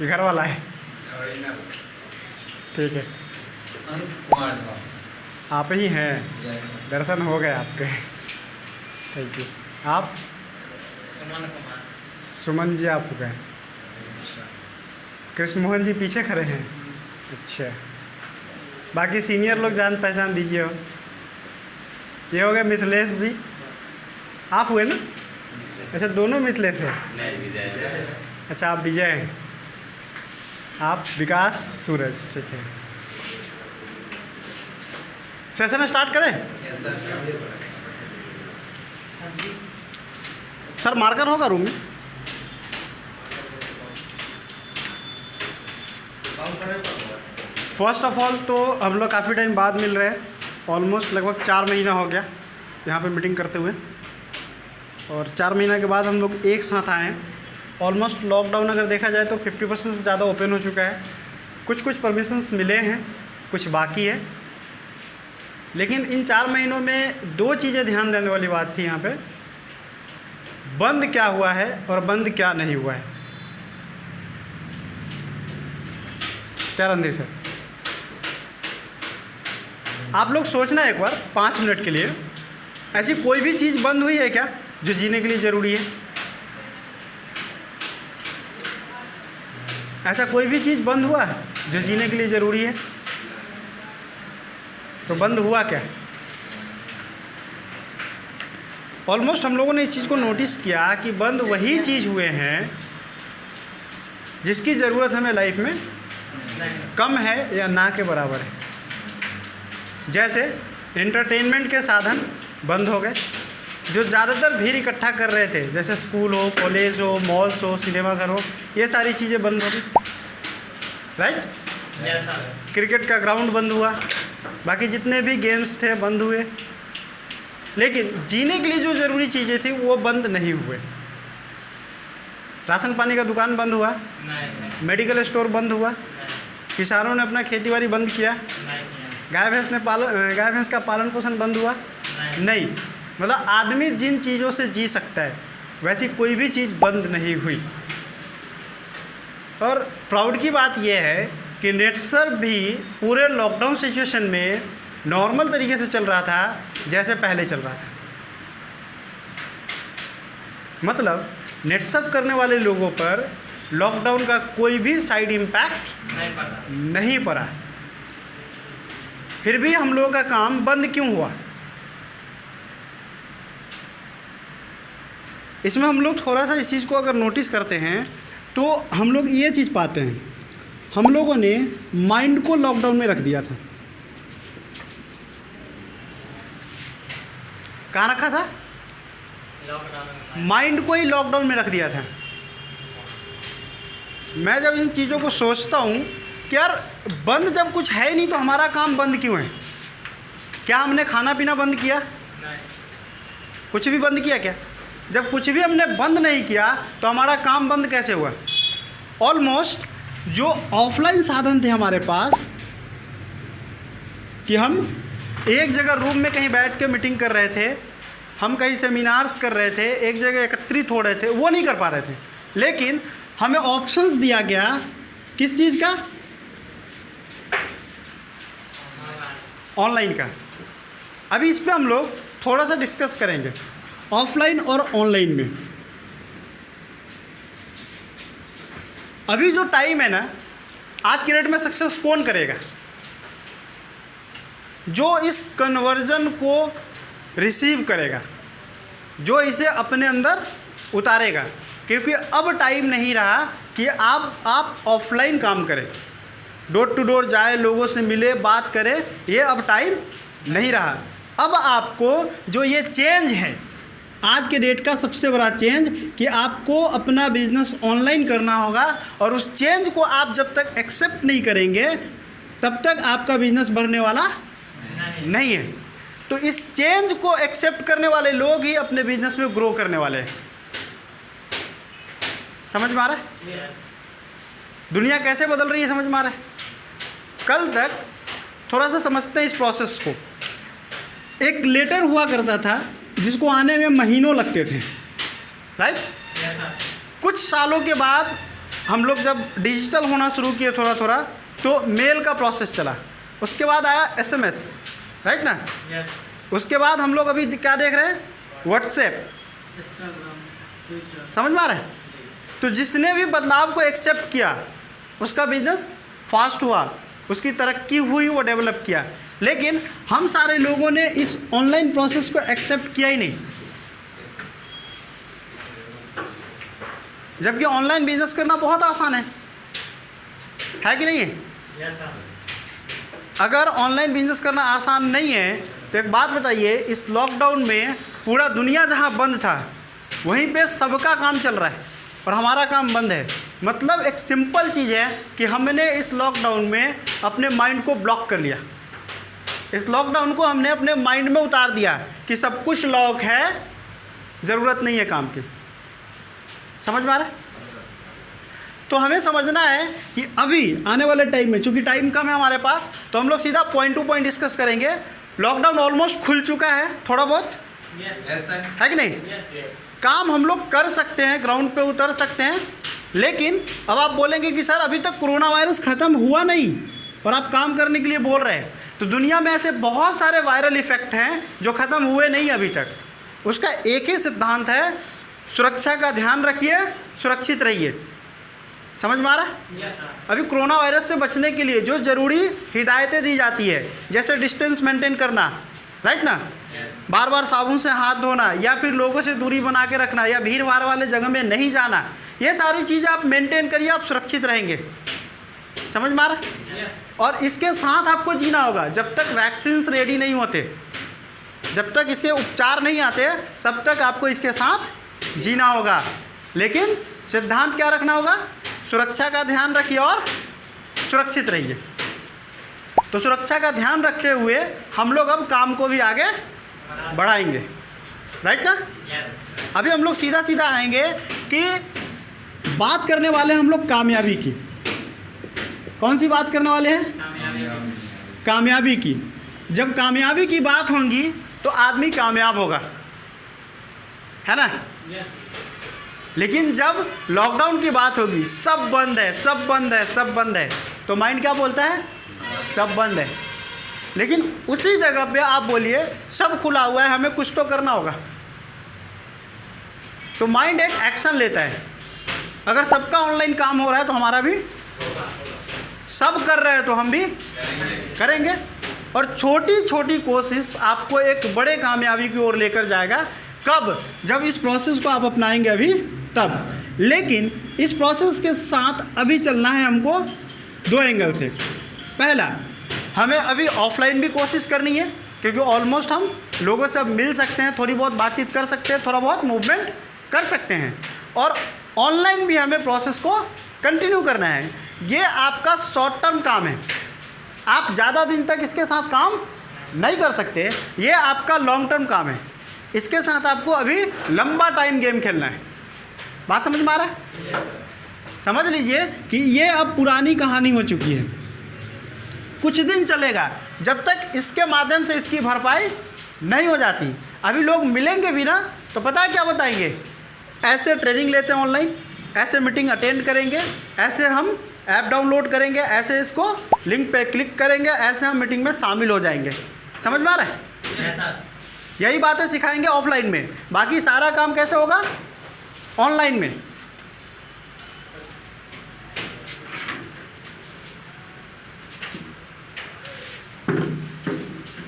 कि घर वाला है? ठीक है, आप ही हैं, दर्शन हो गए आपके। Thank you. आप? सुमन जी आप हो गए। कृष्ण मोहन जी पीछे खड़े हैं। अच्छा, बाकी सीनियर लोग जान पहचान दीजिए। हो ये हो गए मिथिलेश जी, आप हुए ना? अच्छा, दोनों मिथिलेश हैं। अच्छा, आप विजय हैं। आप विकास सूरज। ठीक है, सेशन स्टार्ट करें? सर मार्कर होगा रूम में? फर्स्ट ऑफ ऑल तो हम लोग काफ़ी टाइम बाद मिल रहे हैं, ऑलमोस्ट लगभग 4 महीना हो गया यहाँ पे मीटिंग करते हुए, और 4 महीना के बाद हम लोग एक साथ आए हैं। ऑलमोस्ट लॉकडाउन अगर देखा जाए तो 50% से ज़्यादा ओपन हो चुका है। कुछ परमिशंस मिले हैं, कुछ बाकी है, लेकिन इन 4 महीनों में 2 चीज़ें ध्यान देने वाली बात थी यहाँ पे। बंद क्या हुआ है और बंद क्या नहीं हुआ है। क्या रणधीर सर, आप लोग सोचना एक बार 5 मिनट के लिए, ऐसी कोई भी चीज़ बंद हुई है क्या जो जीने के लिए ज़रूरी है? ऐसा कोई भी चीज़ बंद हुआ है जो जीने के लिए ज़रूरी है? तो बंद हुआ क्या? ऑलमोस्ट हम लोगों ने इस चीज़ को नोटिस किया कि बंद वही चीज़ हुए हैं जिसकी ज़रूरत हमें लाइफ में कम है या ना के बराबर है। जैसे एंटरटेनमेंट के साधन बंद हो गए, जो ज़्यादातर भीड़ इकट्ठा कर रहे थे, जैसे स्कूल हो, कॉलेज हो, मॉल्स हो, सिनेमा घर हो, ये सारी चीज़ें बंद हो गई, राइट? क्रिकेट का ग्राउंड बंद हुआ, बाकी जितने भी गेम्स थे बंद हुए, लेकिन जीने के लिए जो ज़रूरी चीज़ें थी वो बंद नहीं हुए। राशन पानी का दुकान बंद हुआ, मेडिकल स्टोर बंद हुआ, किसानों ने अपना खेतीबाड़ी बंद किया, गाय भैंस का पालन पोषण बंद हुआ नहीं। मतलब आदमी जिन चीज़ों से जी सकता है वैसी कोई भी चीज़ बंद नहीं हुई। और प्राउड की बात यह है कि नेटसर्फ भी पूरे लॉकडाउन सिचुएशन में नॉर्मल तरीके से चल रहा था जैसे पहले चल रहा था। मतलब नेटसर्फ करने वाले लोगों पर लॉकडाउन का कोई भी साइड इम्पैक्ट नहीं पड़ा। फिर भी हम लोगों का काम बंद क्यों हुआ? इसमें हम लोग थोड़ा सा इस चीज़ को अगर नोटिस करते हैं तो हम लोग ये चीज़ पाते हैं, हम लोगों ने माइंड को लॉकडाउन में रख दिया था। कहाँ रखा था? माइंड को ही लॉकडाउन में रख दिया था। मैं जब इन चीज़ों को सोचता हूँ कि यार बंद जब कुछ है ही नहीं तो हमारा काम बंद क्यों है? क्या हमने खाना पीना बंद किया? नहीं। कुछ भी बंद किया क्या? जब कुछ भी हमने बंद नहीं किया तो हमारा काम बंद कैसे हुआ? ऑलमोस्ट जो ऑफलाइन साधन थे हमारे पास कि हम एक जगह रूम में कहीं बैठ के मीटिंग कर रहे थे, हम कहीं सेमिनार्स कर रहे थे, एक जगह एकत्रित हो रहे थे, वो नहीं कर पा रहे थे। लेकिन हमें ऑप्शंस दिया गया किस चीज़ का? ऑनलाइन का। अभी इस पे हम लोग थोड़ा सा डिस्कस करेंगे ऑफलाइन और ऑनलाइन में। अभी जो टाइम है ना, आज के डेट में सक्सेस कौन करेगा? जो इस कन्वर्जन को रिसीव करेगा, जो इसे अपने अंदर उतारेगा। क्योंकि अब टाइम नहीं रहा कि आप ऑफलाइन काम करें, डोर टू डोर जाए, लोगों से मिले, बात करें, ये अब टाइम नहीं रहा। अब आपको जो ये चेंज है, आज के डेट का सबसे बड़ा चेंज कि आपको अपना बिजनेस ऑनलाइन करना होगा, और उस चेंज को आप जब तक एक्सेप्ट नहीं करेंगे तब तक आपका बिजनेस बढ़ने वाला नहीं है। तो इस चेंज को एक्सेप्ट करने वाले लोग ही अपने बिजनेस में ग्रो करने वाले हैं। समझ में आ रहा है? दुनिया कैसे बदल रही है, समझ में आ रहा है? कल तक थोड़ा सा समझते हैं इस प्रोसेस को। एक लेटर हुआ करता था जिसको आने में महीनों लगते थे, राइट? कुछ सालों के बाद हम लोग जब डिजिटल होना शुरू किए थोड़ा थोड़ा, तो मेल का प्रोसेस चला, उसके बाद आया एसएमएस, राइट ना? उसके बाद हम लोग अभी क्या देख रहे हैं? WhatsApp, Instagram, Twitter. समझ में आ रहा है? तो जिसने भी बदलाव को एक्सेप्ट किया उसका बिजनेस फास्ट हुआ, उसकी तरक्की हुई, वो डेवलप किया। लेकिन हम सारे लोगों ने इस ऑनलाइन प्रोसेस को एक्सेप्ट किया ही नहीं, जबकि ऑनलाइन बिजनेस करना बहुत आसान है कि नहीं है? अगर ऑनलाइन बिजनेस करना आसान नहीं है तो एक बात बताइए, इस लॉकडाउन में पूरा दुनिया जहां बंद था वहीं पे सबका काम चल रहा है और हमारा काम बंद है। मतलब एक सिंपल चीज़ है कि हमने इस लॉकडाउन में अपने माइंड को ब्लॉक कर लिया। इस लॉकडाउन को हमने अपने माइंड में उतार दिया कि सब कुछ लॉक है, ज़रूरत नहीं है काम की। समझ में आ रहा है? तो हमें समझना है कि अभी आने वाले टाइम में, चूंकि टाइम कम है हमारे पास, तो हम लोग सीधा पॉइंट टू पॉइंट डिस्कस करेंगे। लॉकडाउन ऑलमोस्ट खुल चुका है, थोड़ा बहुत है कि नहीं? काम हम लोग कर सकते हैं, ग्राउंड पे उतर सकते हैं। लेकिन अब आप बोलेंगे कि सर अभी तक कोरोना वायरस ख़त्म हुआ नहीं और आप काम करने के लिए बोल रहे हैं, तो दुनिया में ऐसे बहुत सारे वायरल इफ़ेक्ट हैं जो ख़त्म हुए नहीं अभी तक। उसका एक ही सिद्धांत है, सुरक्षा का ध्यान रखिए, सुरक्षित रहिए। समझ में आ रहा है? अभी कोरोना वायरस से बचने के लिए जो ज़रूरी हिदायतें दी जाती है, जैसे डिस्टेंस मेंटेन करना, राइट ना, बार बार साबुन से हाथ धोना, या फिर लोगों से दूरी बना के रखना, या भीड़ भाड़ वाले जगह में नहीं जाना, ये सारी चीज़ें आप मेंटेन करिए, आप सुरक्षित रहेंगे। समझ में आ रहा है? और इसके साथ आपको जीना होगा। जब तक वैक्सीन्स रेडी नहीं होते, जब तक इसके उपचार नहीं आते, तब तक आपको इसके साथ जीना होगा। लेकिन सिद्धांत क्या रखना होगा? सुरक्षा का ध्यान रखिए और सुरक्षित रहिए। तो सुरक्षा का ध्यान रखते हुए हम लोग अब काम को भी आगे बढ़ाएंगे, राइट ना? अभी हम लोग सीधा सीधा आएंगे कि बात करने वाले हम लोग कामयाबी की। कौन सी बात करने वाले हैं? कामयाबी की। जब कामयाबी की बात होगी तो आदमी कामयाब होगा, है ना? लेकिन जब लॉकडाउन की बात होगी, सब बंद है, सब बंद है, सब बंद है, तो माइंड क्या बोलता है? सब बंद है। लेकिन उसी जगह पे आप बोलिए सब खुला हुआ है, हमें कुछ तो करना होगा, तो माइंड एक एक्शन लेता है। अगर सबका ऑनलाइन काम हो रहा है तो हमारा भी, सब कर रहे हैं तो हम भी करेंगे। और छोटी छोटी कोशिश आपको एक बड़े कामयाबी की ओर लेकर जाएगा। कब? जब इस प्रोसेस को आप अपनाएंगे अभी, तब। लेकिन इस प्रोसेस के साथ अभी चलना है हमको दो एंगल से। पहला, हमें अभी ऑफलाइन भी कोशिश करनी है, क्योंकि ऑलमोस्ट हम लोगों से अब मिल सकते हैं, थोड़ी बहुत बातचीत कर सकते हैं, थोड़ा बहुत मूवमेंट कर सकते हैं। और ऑनलाइन भी हमें प्रोसेस को कंटिन्यू करना है। ये आपका शॉर्ट टर्म काम है, आप ज़्यादा दिन तक इसके साथ काम नहीं कर सकते। ये आपका लॉन्ग टर्म काम है, इसके साथ आपको अभी लंबा टाइम गेम खेलना है। बात समझ में आ रहा है? समझ लीजिए कि ये अब पुरानी कहानी हो चुकी है, कुछ दिन चलेगा जब तक इसके माध्यम से इसकी भरपाई नहीं हो जाती। अभी लोग मिलेंगे भी ना तो पता है क्या बताएंगे? ऐसे ट्रेनिंग लेते हैं ऑनलाइन, ऐसे मीटिंग अटेंड करेंगे, ऐसे हम ऐप डाउनलोड करेंगे, ऐसे इसको लिंक पे क्लिक करेंगे, ऐसे हम मीटिंग में शामिल हो जाएंगे। समझ में आ रहा है? यही बातें सिखाएंगे ऑफलाइन में, बाकी सारा काम कैसे होगा? ऑनलाइन में।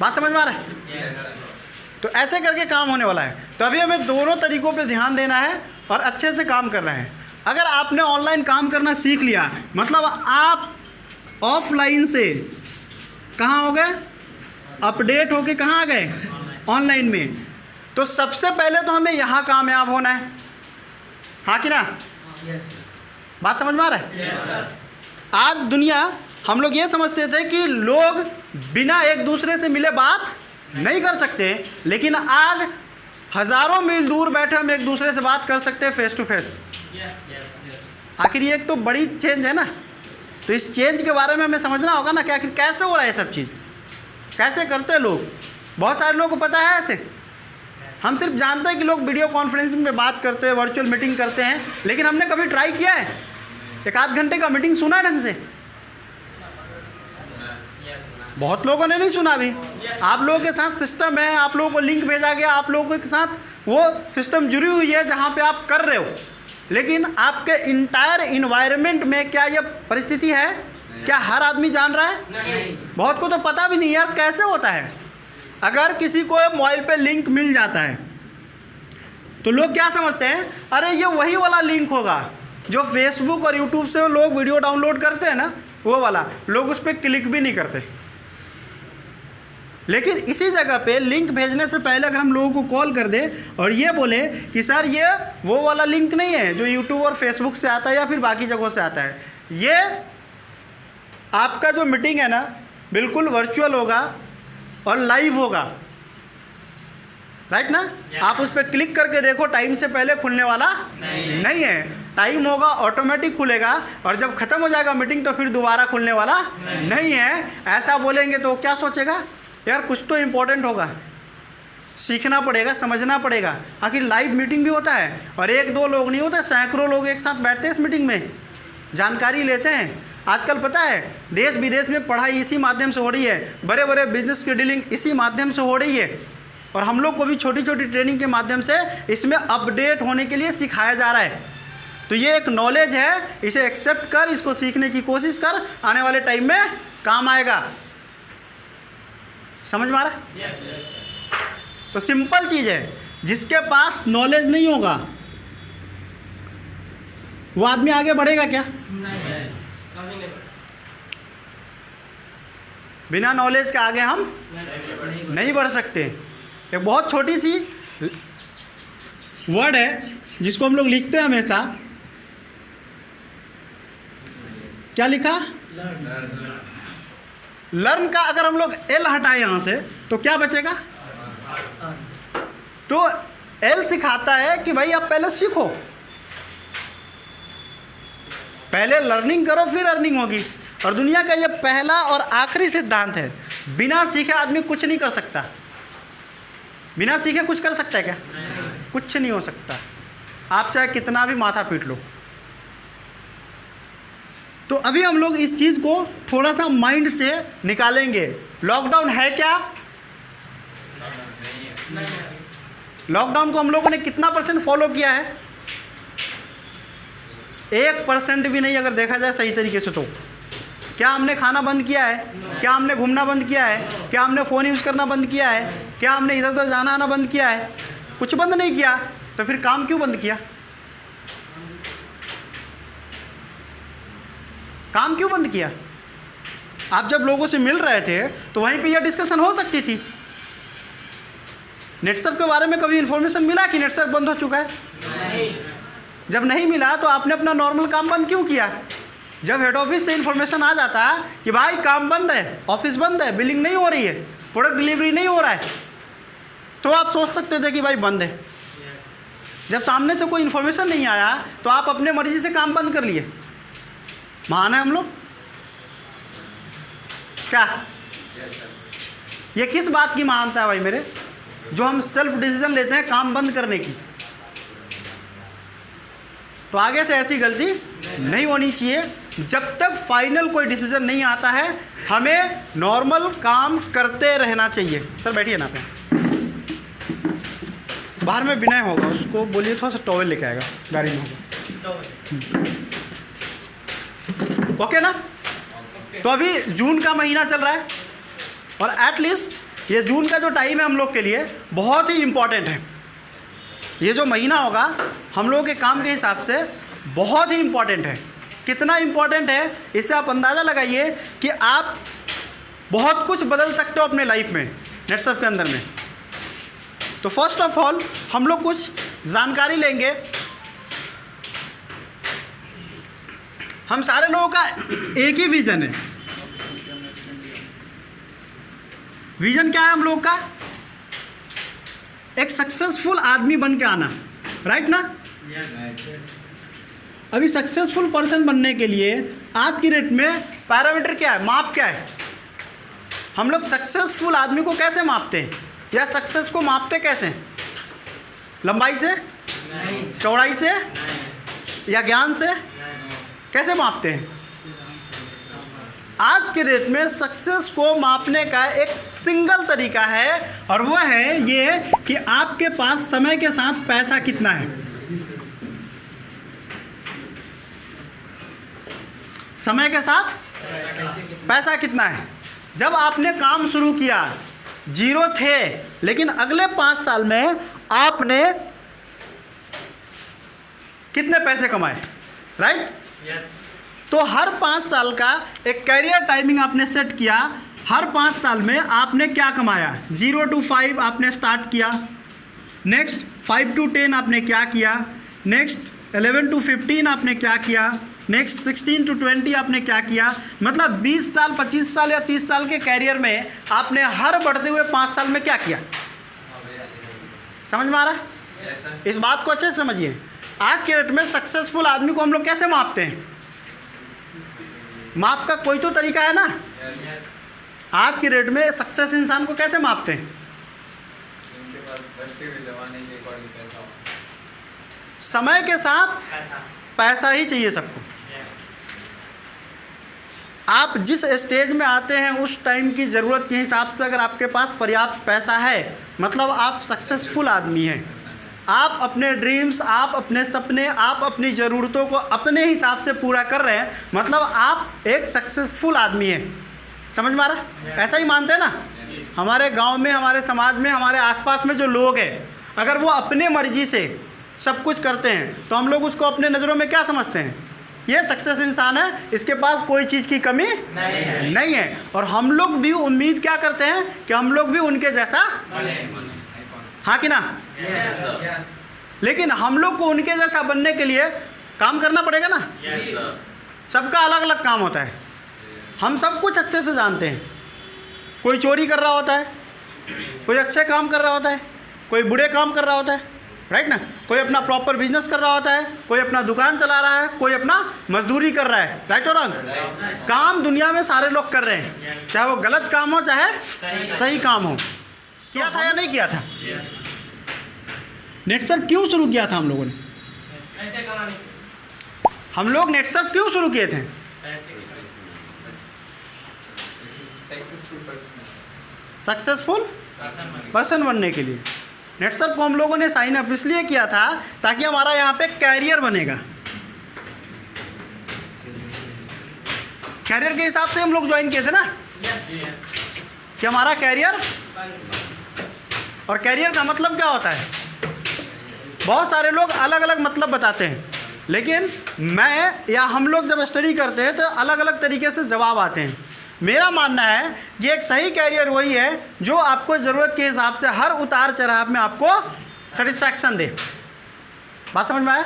बात समझ में आ रहा है? तो ऐसे करके काम होने वाला है। तो अभी हमें दोनों तरीकों पे ध्यान देना है और अच्छे से काम करना है। अगर आपने ऑनलाइन काम करना सीख लिया, मतलब आप ऑफलाइन से कहाँ हो गए? अपडेट होके कहाँ आ गए? ऑनलाइन में। तो सबसे पहले तो हमें यहाँ कामयाब होना है, हाँ कि ना? बात समझ में आ रहा है? आज दुनिया, हम लोग ये समझते थे कि लोग बिना एक दूसरे से मिले बात नहीं कर सकते, लेकिन आज हज़ारों मील दूर बैठे हम एक दूसरे से बात कर सकते हैं फेस टू फेस। आखिर ये एक तो बड़ी चेंज है ना। तो इस चेंज के बारे में हमें समझना होगा ना कि आखिर कैसे हो रहा है ये सब चीज़, कैसे करते हैं लोग। बहुत सारे लोगों को पता है ऐसे, हम सिर्फ जानते हैं कि लोग वीडियो कॉन्फ्रेंसिंग में बात करते हैं, वर्चुअल मीटिंग करते हैं, लेकिन हमने कभी ट्राई किया है? एक आध घंटे का मीटिंग सुना है ढंग से? बहुत लोगों ने नहीं सुना अभी। आप लोगों के साथ सिस्टम है, आप लोगों को लिंक भेजा गया, आप लोगों के साथ वो सिस्टम जुड़ी हुई है जहाँ पे आप कर रहे हो, लेकिन आपके इंटायर इन्वायरमेंट में क्या ये परिस्थिति है? क्या हर आदमी जान रहा है? नहीं। बहुत को तो पता भी नहीं यार कैसे होता है। अगर किसी को मोबाइल पे लिंक मिल जाता है तो लोग क्या समझते हैं, अरे ये वही वाला लिंक होगा जो फेसबुक और यूट्यूब से लोग वीडियो डाउनलोड करते हैं ना, वो वाला। लोग उस पर क्लिक भी नहीं करते। लेकिन इसी जगह पे लिंक भेजने से पहले अगर हम लोगों को कॉल कर दे और ये बोले कि सर ये वो वाला लिंक नहीं है जो यूट्यूब और फेसबुक से आता है या फिर बाकी जगहों से आता है, ये आपका जो मीटिंग है ना बिल्कुल वर्चुअल होगा और लाइव होगा, राइट ना? आप उस पर क्लिक करके देखो, टाइम से पहले खुलने वाला नहीं है। टाइम होगा, ऑटोमेटिक खुलेगा, और जब खत्म हो जाएगा मीटिंग तो फिर दोबारा खुलने वाला नहीं है। ऐसा बोलेंगे तो क्या सोचेगा, यार कुछ तो इम्पोर्टेंट होगा, सीखना पड़ेगा, समझना पड़ेगा। आखिर लाइव मीटिंग भी होता है और एक दो लोग नहीं होते, सैकड़ों लोग एक साथ बैठते हैं इस मीटिंग में, जानकारी लेते हैं। आजकल पता है देश विदेश में पढ़ाई इसी माध्यम से हो रही है, बड़े बड़े बिजनेस की डीलिंग इसी माध्यम से हो रही है, और हम लोग को भी छोटी छोटी ट्रेनिंग के माध्यम से इसमें अपडेट होने के लिए सिखाया जा रहा है। तो ये एक नॉलेज है, इसे एक्सेप्ट कर, इसको सीखने की कोशिश कर, आने वाले टाइम में काम आएगा। समझ में आ रहा है? तो सिंपल चीज़ है, जिसके पास नॉलेज नहीं होगा वो आदमी आगे बढ़ेगा क्या? नहीं, कभी नहीं। बिना नॉलेज के आगे हम नहीं बढ़ सकते। एक बहुत छोटी सी वर्ड है जिसको हम लोग लिखते हैं हमेशा, क्या लिखा? लर्न का अगर हम लोग एल हटाए यहाँ से तो क्या बचेगा? तो एल सिखाता है कि भाई आप पहले सीखो, पहले लर्निंग करो फिर अर्निंग होगी। और दुनिया का ये पहला और आखिरी सिद्धांत है, बिना सीखे आदमी कुछ नहीं कर सकता। बिना सीखे कुछ कर सकता है क्या? कुछ नहीं हो सकता, आप चाहे कितना भी माथा पीट लो। तो अभी हम लोग इस चीज़ को थोड़ा सा माइंड से निकालेंगे। लॉकडाउन है क्या? लॉकडाउन को हम लोगों ने कितना % फॉलो किया है? 1% भी नहीं अगर देखा जाए सही तरीके से। तो क्या हमने खाना बंद किया है? क्या हमने घूमना बंद किया है? क्या हमने फ़ोन यूज़ करना बंद किया है? क्या हमने इधर उधर जाना आना बंद किया है? कुछ बंद नहीं किया। तो फिर काम क्यों बंद किया? काम क्यों बंद किया? आप जब लोगों से मिल रहे थे तो वहीं पे यह डिस्कशन हो सकती थी। नेटसर्फ के बारे में कभी इन्फॉर्मेशन मिला कि नेटसर्फ बंद हो चुका है? नहीं। जब नहीं मिला तो आपने अपना नॉर्मल काम बंद क्यों किया? जब हेड ऑफिस से इन्फॉर्मेशन आ जाता कि भाई काम बंद है, ऑफिस बंद है, बिलिंग नहीं हो रही है, प्रोडक्ट डिलीवरी नहीं हो रहा है, तो आप सोच सकते थे कि भाई बंद है। जब सामने से कोई इन्फॉर्मेशन नहीं आया तो आप अपने मर्जी से काम बंद कर लिए। महान है हम लोग क्या? ये किस बात की महानता है भाई मेरे, जो हम सेल्फ डिसीजन लेते हैं काम बंद करने की। तो आगे से ऐसी गलती नहीं होनी चाहिए। जब तक फाइनल कोई डिसीजन नहीं आता है हमें नॉर्मल काम करते रहना चाहिए। सर बैठिए ना पे, बाहर में विनय होगा, उसको बोलिए थोड़ा सा टॉवेल लेके आएगा, गाड़ी में होगा। ओके ना? तो अभी जून का महीना चल रहा है और एटलीस्ट ये जून का जो टाइम है हम लोग के लिए बहुत ही इम्पॉर्टेंट है। ये जो महीना होगा हम लोगों के काम के हिसाब से बहुत ही इम्पॉर्टेंट है। कितना इम्पॉर्टेंट है इससे आप अंदाज़ा लगाइए कि आप बहुत कुछ बदल सकते हो अपने लाइफ में नेटसर्फ के अंदर में। तो फर्स्ट ऑफ ऑल हम लोग कुछ जानकारी लेंगे। हम सारे लोगों का एक ही विज़न है। विज़न क्या है हम लोग का? एक सक्सेसफुल आदमी बन के आना, राइट ना? अभी सक्सेसफुल पर्सन बनने के लिए आज की डेट में पैरामीटर क्या है, माप क्या है? हम लोग सक्सेसफुल आदमी को कैसे मापते हैं या सक्सेस को मापते कैसे हैं? लंबाई से, नहीं। चौड़ाई से नहीं। या ज्ञान से? कैसे मापते हैं? आज के डेट में सक्सेस को मापने का एक सिंगल तरीका है, और वह है ये कि आपके पास समय के साथ पैसा कितना है। समय के साथ पैसा कितना है। जब आपने काम शुरू किया 0 थे, लेकिन अगले 5 साल में आपने कितने पैसे कमाए, राइट? Yes. तो हर 5 साल का एक कैरियर टाइमिंग आपने सेट किया। हर 5 साल में आपने क्या कमाया? 0 to 5 आपने स्टार्ट किया, नेक्स्ट 5 to 10 आपने क्या किया, नेक्स्ट 11 to 15 आपने क्या किया, नेक्स्ट 16 to 20 आपने क्या किया। मतलब 20 साल, 25 साल या 30 साल के कैरियर में आपने हर बढ़ते हुए 5 साल में क्या किया। समझ में आ रहा है? Yes, sir. इस बात को अच्छे से समझिए। आज के डेट में सक्सेसफुल आदमी को हम लोग कैसे मापते हैं? माप का कोई तो तरीका है ना। Yes. आज के डेट में सक्सेस इंसान को कैसे मापते हैं? जिनके पास बचते हुए जमाने के अकॉर्डिंग पैसा हो। समय के साथ पैसा. पैसा ही चाहिए सबको। Yes. आप जिस स्टेज में आते हैं उस टाइम की ज़रूरत के हिसाब से अगर आपके पास पर्याप्त पैसा है, मतलब आप सक्सेसफुल आदमी हैं। आप अपने ड्रीम्स, आप अपने सपने, आप अपनी ज़रूरतों को अपने हिसाब से पूरा कर रहे हैं, मतलब आप एक सक्सेसफुल आदमी हैं। समझ में आ रहा है? ऐसा ही मानते हैं ना। हमारे गांव में, हमारे समाज में, हमारे आसपास में जो लोग हैं, अगर वो अपने मर्जी से सब कुछ करते हैं तो हम लोग उसको अपने नज़रों में क्या समझते हैं? ये सक्सेस इंसान है, इसके पास कोई चीज़ की कमी नहीं है। और हम लोग भी उम्मीद क्या करते हैं कि हम लोग भी उनके जैसा, हाँ कि ना? Yes, sir. लेकिन हम लोग को उनके जैसा बनने के लिए काम करना पड़ेगा ना। Yes, sir. सबका अलग अलग काम होता है। हम सब कुछ अच्छे से जानते हैं। कोई चोरी कर रहा होता है, कोई अच्छे काम कर रहा होता है, कोई बुरे काम कर रहा होता है, राइट ना? कोई अपना प्रॉपर बिजनेस कर रहा होता है, कोई अपना दुकान चला रहा है, कोई अपना मजदूरी कर रहा है, राइट और रॉन्ग? काम दुनिया में सारे लोग कर रहे हैं, चाहे वो गलत काम हो चाहे सही काम हो। किया था या नहीं किया था? नेटसर्फ क्यों शुरू किया था हम लोगों ने? पैसे कमाने. हम लोग नेटसर्फ क्यों शुरू किए थे? पैसे. Successful person successful Person money. Person बनने के लिए। नेटसर्फ को हम लोगों ने साइन अप इसलिए किया था ताकि हमारा यहाँ पे कैरियर बनेगा। कैरियर के हिसाब से हम लोग ज्वाइन किए थे ना, Yes. Yes. कि हमारा कैरियर, और कैरियर का मतलब क्या होता है? बहुत सारे लोग अलग अलग मतलब बताते हैं, लेकिन मैं या हम लोग जब स्टडी करते हैं तो अलग अलग तरीके से जवाब आते हैं। मेरा मानना है कि एक सही कैरियर वही है जो आपको ज़रूरत के हिसाब से हर उतार चढ़ाव में आपको सेटिस्फैक्शन दे। बात समझ में आया?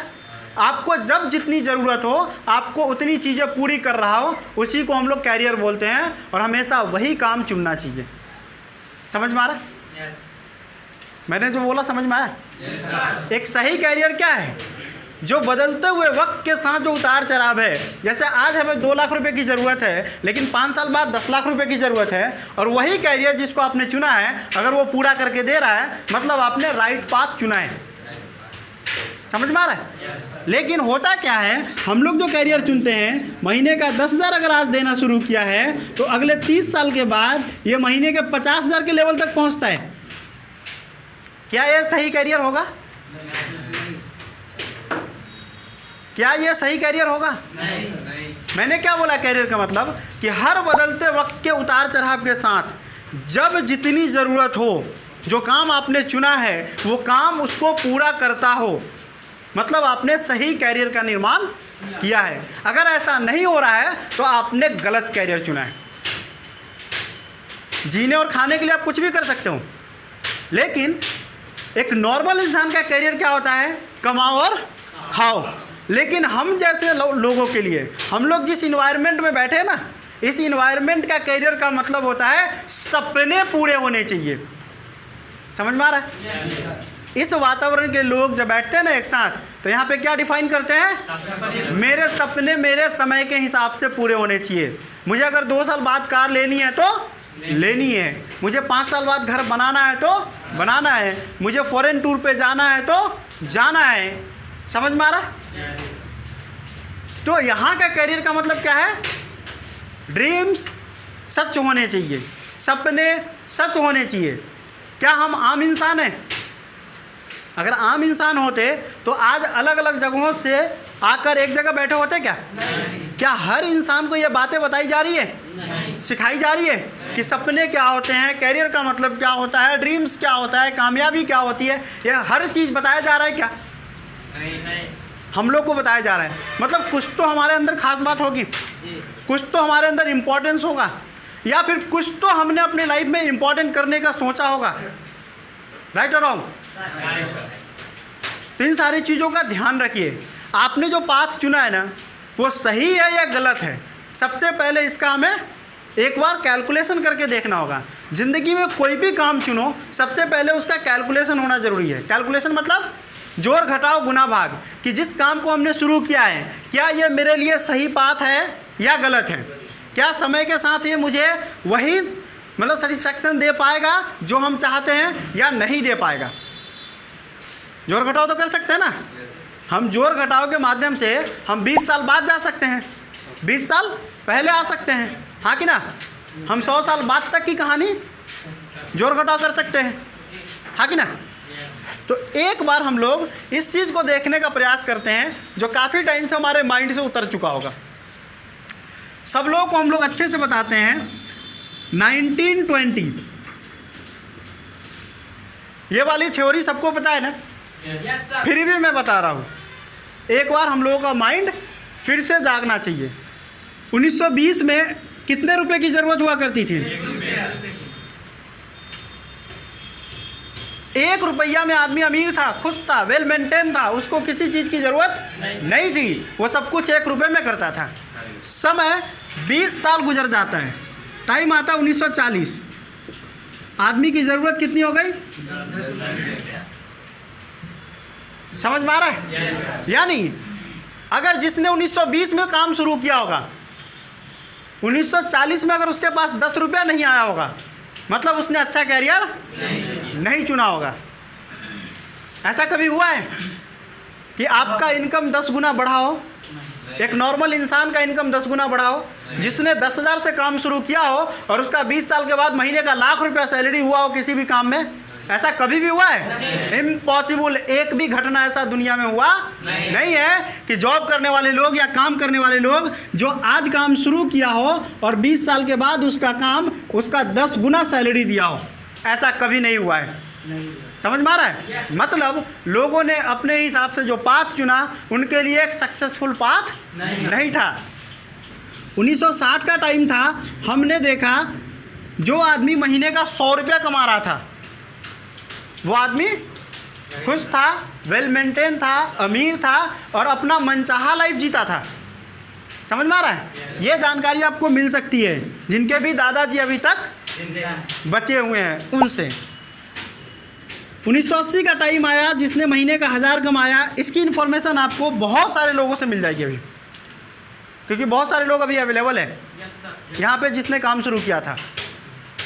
आपको जब जितनी ज़रूरत हो, आपको उतनी चीज़ें पूरी कर रहा हो, उसी को हम लोग कैरियर बोलते हैं, और हमेशा वही काम चुनना चाहिए। समझ में आ रहा है? Yes. मैंने जो बोला समझ में आया? Yes, sir. एक सही कैरियर क्या है? जो बदलते हुए वक्त के साथ जो उतार चढ़ाव है। जैसे आज हमें 2 लाख रुपए की ज़रूरत है, लेकिन 5 साल बाद 10 लाख रुपए की ज़रूरत है, और वही कैरियर जिसको आपने चुना है अगर वो पूरा करके दे रहा है, मतलब आपने राइट पाथ चुना है। समझ में आ रहा है? Yes. लेकिन होता क्या है, हम लोग जो कैरियर चुनते हैं, महीने का 10,000 अगर आज देना शुरू किया है तो अगले 30 साल के बाद ये महीने के 50,000 के लेवल तक पहुंचता है। क्या ये सही कैरियर होगा? क्या ये सही कैरियर होगा? नहीं. मैंने क्या बोला कैरियर का मतलब? कि हर बदलते वक्त के उतार चढ़ाव के साथ जब जितनी ज़रूरत हो, जो काम आपने चुना है वो काम उसको पूरा करता हो, मतलब आपने सही कैरियर का निर्माण किया है। अगर ऐसा नहीं हो रहा है तो आपने गलत कैरियर चुना है। जीने और खाने के लिए आप कुछ भी कर सकते हो, लेकिन एक नॉर्मल इंसान का कैरियर क्या होता है? कमाओ और खाओ। लेकिन हम जैसे लोगों के लिए, हम लोग जिस इन्वायरमेंट में बैठे हैं ना, इस इन्वायरमेंट का कैरियर का मतलब होता है सपने पूरे होने चाहिए। समझ में आ रहा है? इस वातावरण के लोग जब बैठते हैं ना एक साथ, तो यहाँ पे क्या डिफाइन करते हैं? मेरे सपने मेरे समय के हिसाब से पूरे होने चाहिए। मुझे अगर 2 साल बाद कार लेनी है तो लेनी है, मुझे 5 साल बाद घर बनाना है तो बनाना है, मुझे फॉरेन टूर पे जाना है तो जाना है। समझ में आ रहा है? तो यहाँ का करियर का मतलब क्या है? ड्रीम्स सच होने चाहिए, सपने सच होने चाहिए। क्या हम आम इंसान हैं? अगर आम इंसान होते तो आज अलग अलग जगहों से आकर एक जगह बैठे होते क्या? क्या हर इंसान को ये बातें बताई जा रही है, सिखाई जा रही है कि सपने क्या होते हैं, करियर का मतलब क्या होता है, ड्रीम्स क्या होता है, कामयाबी क्या होती है? ये हर चीज़ बताया जा रहा है क्या? नहीं। हम लोग को बताया जा रहा है। मतलब कुछ तो हमारे अंदर खास बात होगी, कुछ तो हमारे अंदर इम्पोर्टेंस होगा, या फिर कुछ तो हमने अपने लाइफ में इम्पोर्टेंट करने का सोचा होगा। राइट और रॉन्ग? तो इन सारी चीज़ों का ध्यान रखिए। आपने जो पाथ चुना है ना, वो सही है या गलत है, सबसे पहले इसका हमें एक बार कैलकुलेशन करके देखना होगा। ज़िंदगी में कोई भी काम चुनो, सबसे पहले उसका कैलकुलेशन होना ज़रूरी है। कैलकुलेशन मतलब जोड़ घटाव गुना भाग, कि जिस काम को हमने शुरू किया है, क्या ये मेरे लिए सही पाथ है या गलत है? क्या समय के साथ ये मुझे वही मतलब सेटिस्फैक्शन दे पाएगा जो हम चाहते हैं, या नहीं दे पाएगा? जोड़ घटाव तो कर सकते हैं ना। हम जोड़ घटाव के माध्यम से हम 20 साल बाद जा सकते हैं, 20 साल पहले आ सकते हैं, हाँ कि ना? हम 100 साल बाद तक की कहानी जोड़ घटाव कर सकते हैं, हाँ कि ना? तो एक बार हम लोग इस चीज़ को देखने का प्रयास करते हैं जो काफ़ी टाइम से हमारे माइंड से उतर चुका होगा। सब लोगों को हम लोग अच्छे से बताते हैं 1920, ये वाली थ्योरी सबको पता है ना? फिर भी मैं बता रहा हूँ, एक बार हम लोगों का माइंड फिर से जागना चाहिए। 1920 में कितने रुपए की ज़रूरत हुआ करती थी? 1 रुपया में आदमी अमीर था, खुश था, वेल मेंटेन था, उसको किसी चीज़ की ज़रूरत नहीं थी, वो सब कुछ 1 रुपये में करता था। समय 20 साल गुजर जाता है, टाइम आता 1940, आदमी की ज़रूरत कितनी हो गई? समझ में आ रहा है? यानी अगर जिसने 1920 में काम शुरू किया होगा, 1940 में अगर उसके पास 10 रुपया नहीं आया होगा, मतलब उसने अच्छा कैरियर नहीं चुना होगा। ऐसा कभी हुआ है कि आपका इनकम 10 गुना बढ़ा हो, एक नॉर्मल इंसान का इनकम 10 गुना बढ़ा हो, जिसने 10,000 से काम शुरू किया हो और उसका 20 साल के बाद महीने का लाख रुपया सैलरी हुआ हो किसी भी काम में? ऐसा कभी भी हुआ है? इम्पॉसिबल। एक भी घटना ऐसा दुनिया में हुआ नहीं है कि जॉब करने वाले लोग या काम करने वाले लोग जो आज काम शुरू किया हो और 20 साल के बाद उसका काम उसका 10 गुना सैलरी दिया हो। ऐसा कभी नहीं हुआ है। समझ में आ रहा है? मतलब लोगों ने अपने हिसाब से जो पाथ चुना, उनके लिए एक सक्सेसफुल पाथ नहीं था। 1960 का टाइम था, हमने देखा जो आदमी महीने का 100 रुपया कमा रहा था, वो आदमी खुश था, वेल मेंटेन था, अमीर था और अपना मनचाहा लाइफ जीता था। समझ में आ रहा है? ये जानकारी आपको मिल सकती है जिनके भी दादाजी अभी तक बचे हुए हैं उनसे। 1980 का टाइम आया, जिसने महीने का 1000 कमाया, इसकी इन्फॉर्मेशन आपको बहुत सारे लोगों से मिल जाएगी अभी, क्योंकि बहुत सारे लोग अभी अवेलेबल है यहाँ पे जिसने काम शुरू किया था।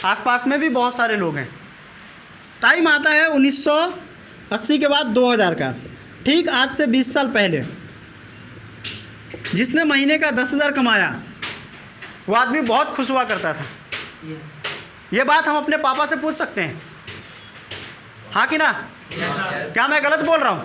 आसपास में भी बहुत सारे लोग हैं। टाइम आता है 1980 के बाद 2000 का, ठीक आज से 20 साल पहले। जिसने महीने का 10,000 कमाया वो आदमी बहुत खुश हुआ करता था। ये बात हम अपने पापा से पूछ सकते हैं, हाँ कि ना? क्या मैं गलत बोल रहा हूँ?